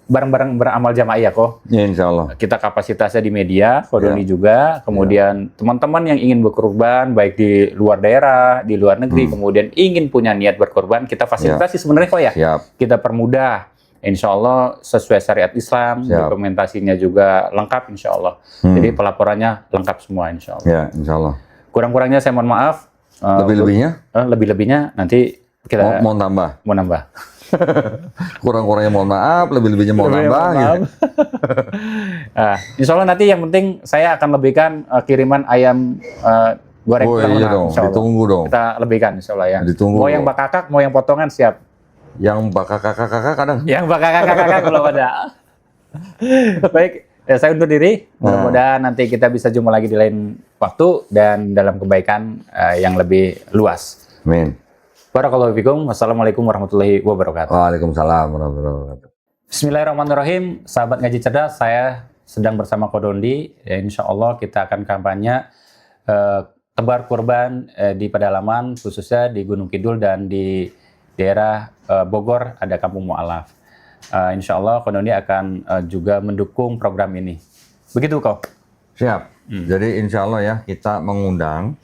bareng-bareng beramal jamaah ya kok. Ya, insya Allah. Kita kapasitasnya di media, Kodoni juga. Kemudian teman-teman yang ingin berkurban, baik di luar daerah, di luar negeri, kemudian ingin punya niat berkurban, kita fasilitasi sebenarnya kok ya. Siap. Kita permudah. Insya Allah sesuai syariat Islam, Siap. dokumentasinya juga lengkap Insya Allah. Jadi pelaporannya lengkap semua Insya Allah. Ya, insya Allah. Kurang-kurangnya saya mohon maaf. Lebih-lebihnya? Lebih-lebihnya nanti kita Mau tambah? mau nambah. Kurang-kurangnya mohon maaf, lebih-lebihnya mohon nambah. Gitu. Nah, insya Allah nanti yang penting saya akan lebihkan kiriman ayam goreng Oh tulang iya lemak, dong, insya Allah. ditunggu dong. Kita lebihkan insya Allah ya. Ditunggu. Mau yang bakakak, mau yang potongan siap. Yang bakal kakak-kakak kadang. Yang bakakak belum ada. Baik, ya, saya undur diri. Mudah-mudahan nanti kita bisa jumpa lagi di lain waktu dan dalam kebaikan yang lebih luas. Amin. Barakallahu fikum. Wassalamualaikum warahmatullahi wabarakatuh. Waalaikumsalam warahmatullahi wabarakatuh. Bismillahirrahmanirrahim. Sahabat ngaji cerdas, saya sedang bersama Kodondi. Ya, insya Allah kita akan kampanye tebar kurban di pedalaman, khususnya di Gunung Kidul dan di daerah Bogor ada Kampung Mu'alaf. Insya Allah Kodondi akan juga mendukung program ini. Begitu kok? Siap. Jadi insya Allah ya kita mengundang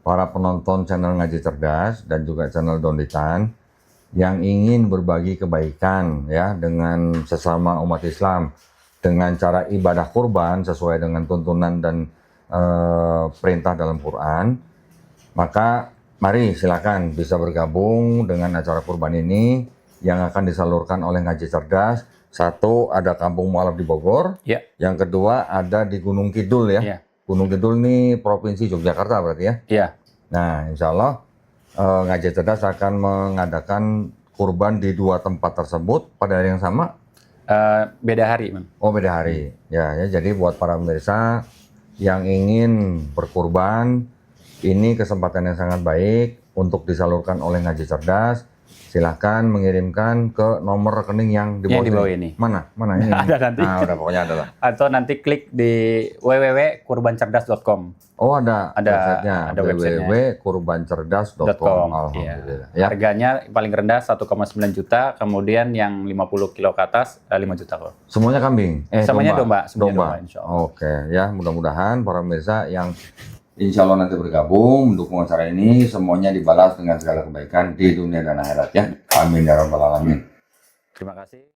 para penonton channel Ngaji Cerdas dan juga channel Donditan yang ingin berbagi kebaikan ya dengan sesama umat Islam dengan cara ibadah kurban sesuai dengan tuntunan dan perintah dalam Quran. Maka mari silakan bisa bergabung dengan acara kurban ini yang akan disalurkan oleh Ngaji Cerdas. Satu ada Kampung Mu'alaf di Bogor, Ya. Yang kedua ada di Gunung Kidul ya. Ya. Gunung Kidul ini Provinsi Yogyakarta berarti ya. Iya. Nah, insya Allah Ngaji Cerdas akan mengadakan kurban di dua tempat tersebut pada hari yang sama. Beda hari, Man. Oh, beda hari. Ya, jadi buat para pemirsa yang ingin berkurban, ini kesempatan yang sangat baik untuk disalurkan oleh Ngaji Cerdas. Silahkan mengirimkan ke nomor rekening yang di bawah, Yang di bawah ini. Mana ini? Ada nanti. Nah, udah pokoknya ada lah. Atau nanti klik di www.kurbancerdas.com. Oh, ada websitenya. ada websitenya. www.kurbancerdas.com. Iya. Alhamdulillah. Ya. Harganya paling rendah 1,9 juta, kemudian yang 50 kilo ke atas 5 juta kok. Semuanya kambing? Semuanya domba, semuanya Domba. domba, insya Allah. Oke, ya mudah-mudahan para pemirsa yang insya Allah nanti bergabung mendukung acara ini semuanya dibalas dengan segala kebaikan di dunia dan akhirat ya. Amin ya rabbal alamin. Terima kasih.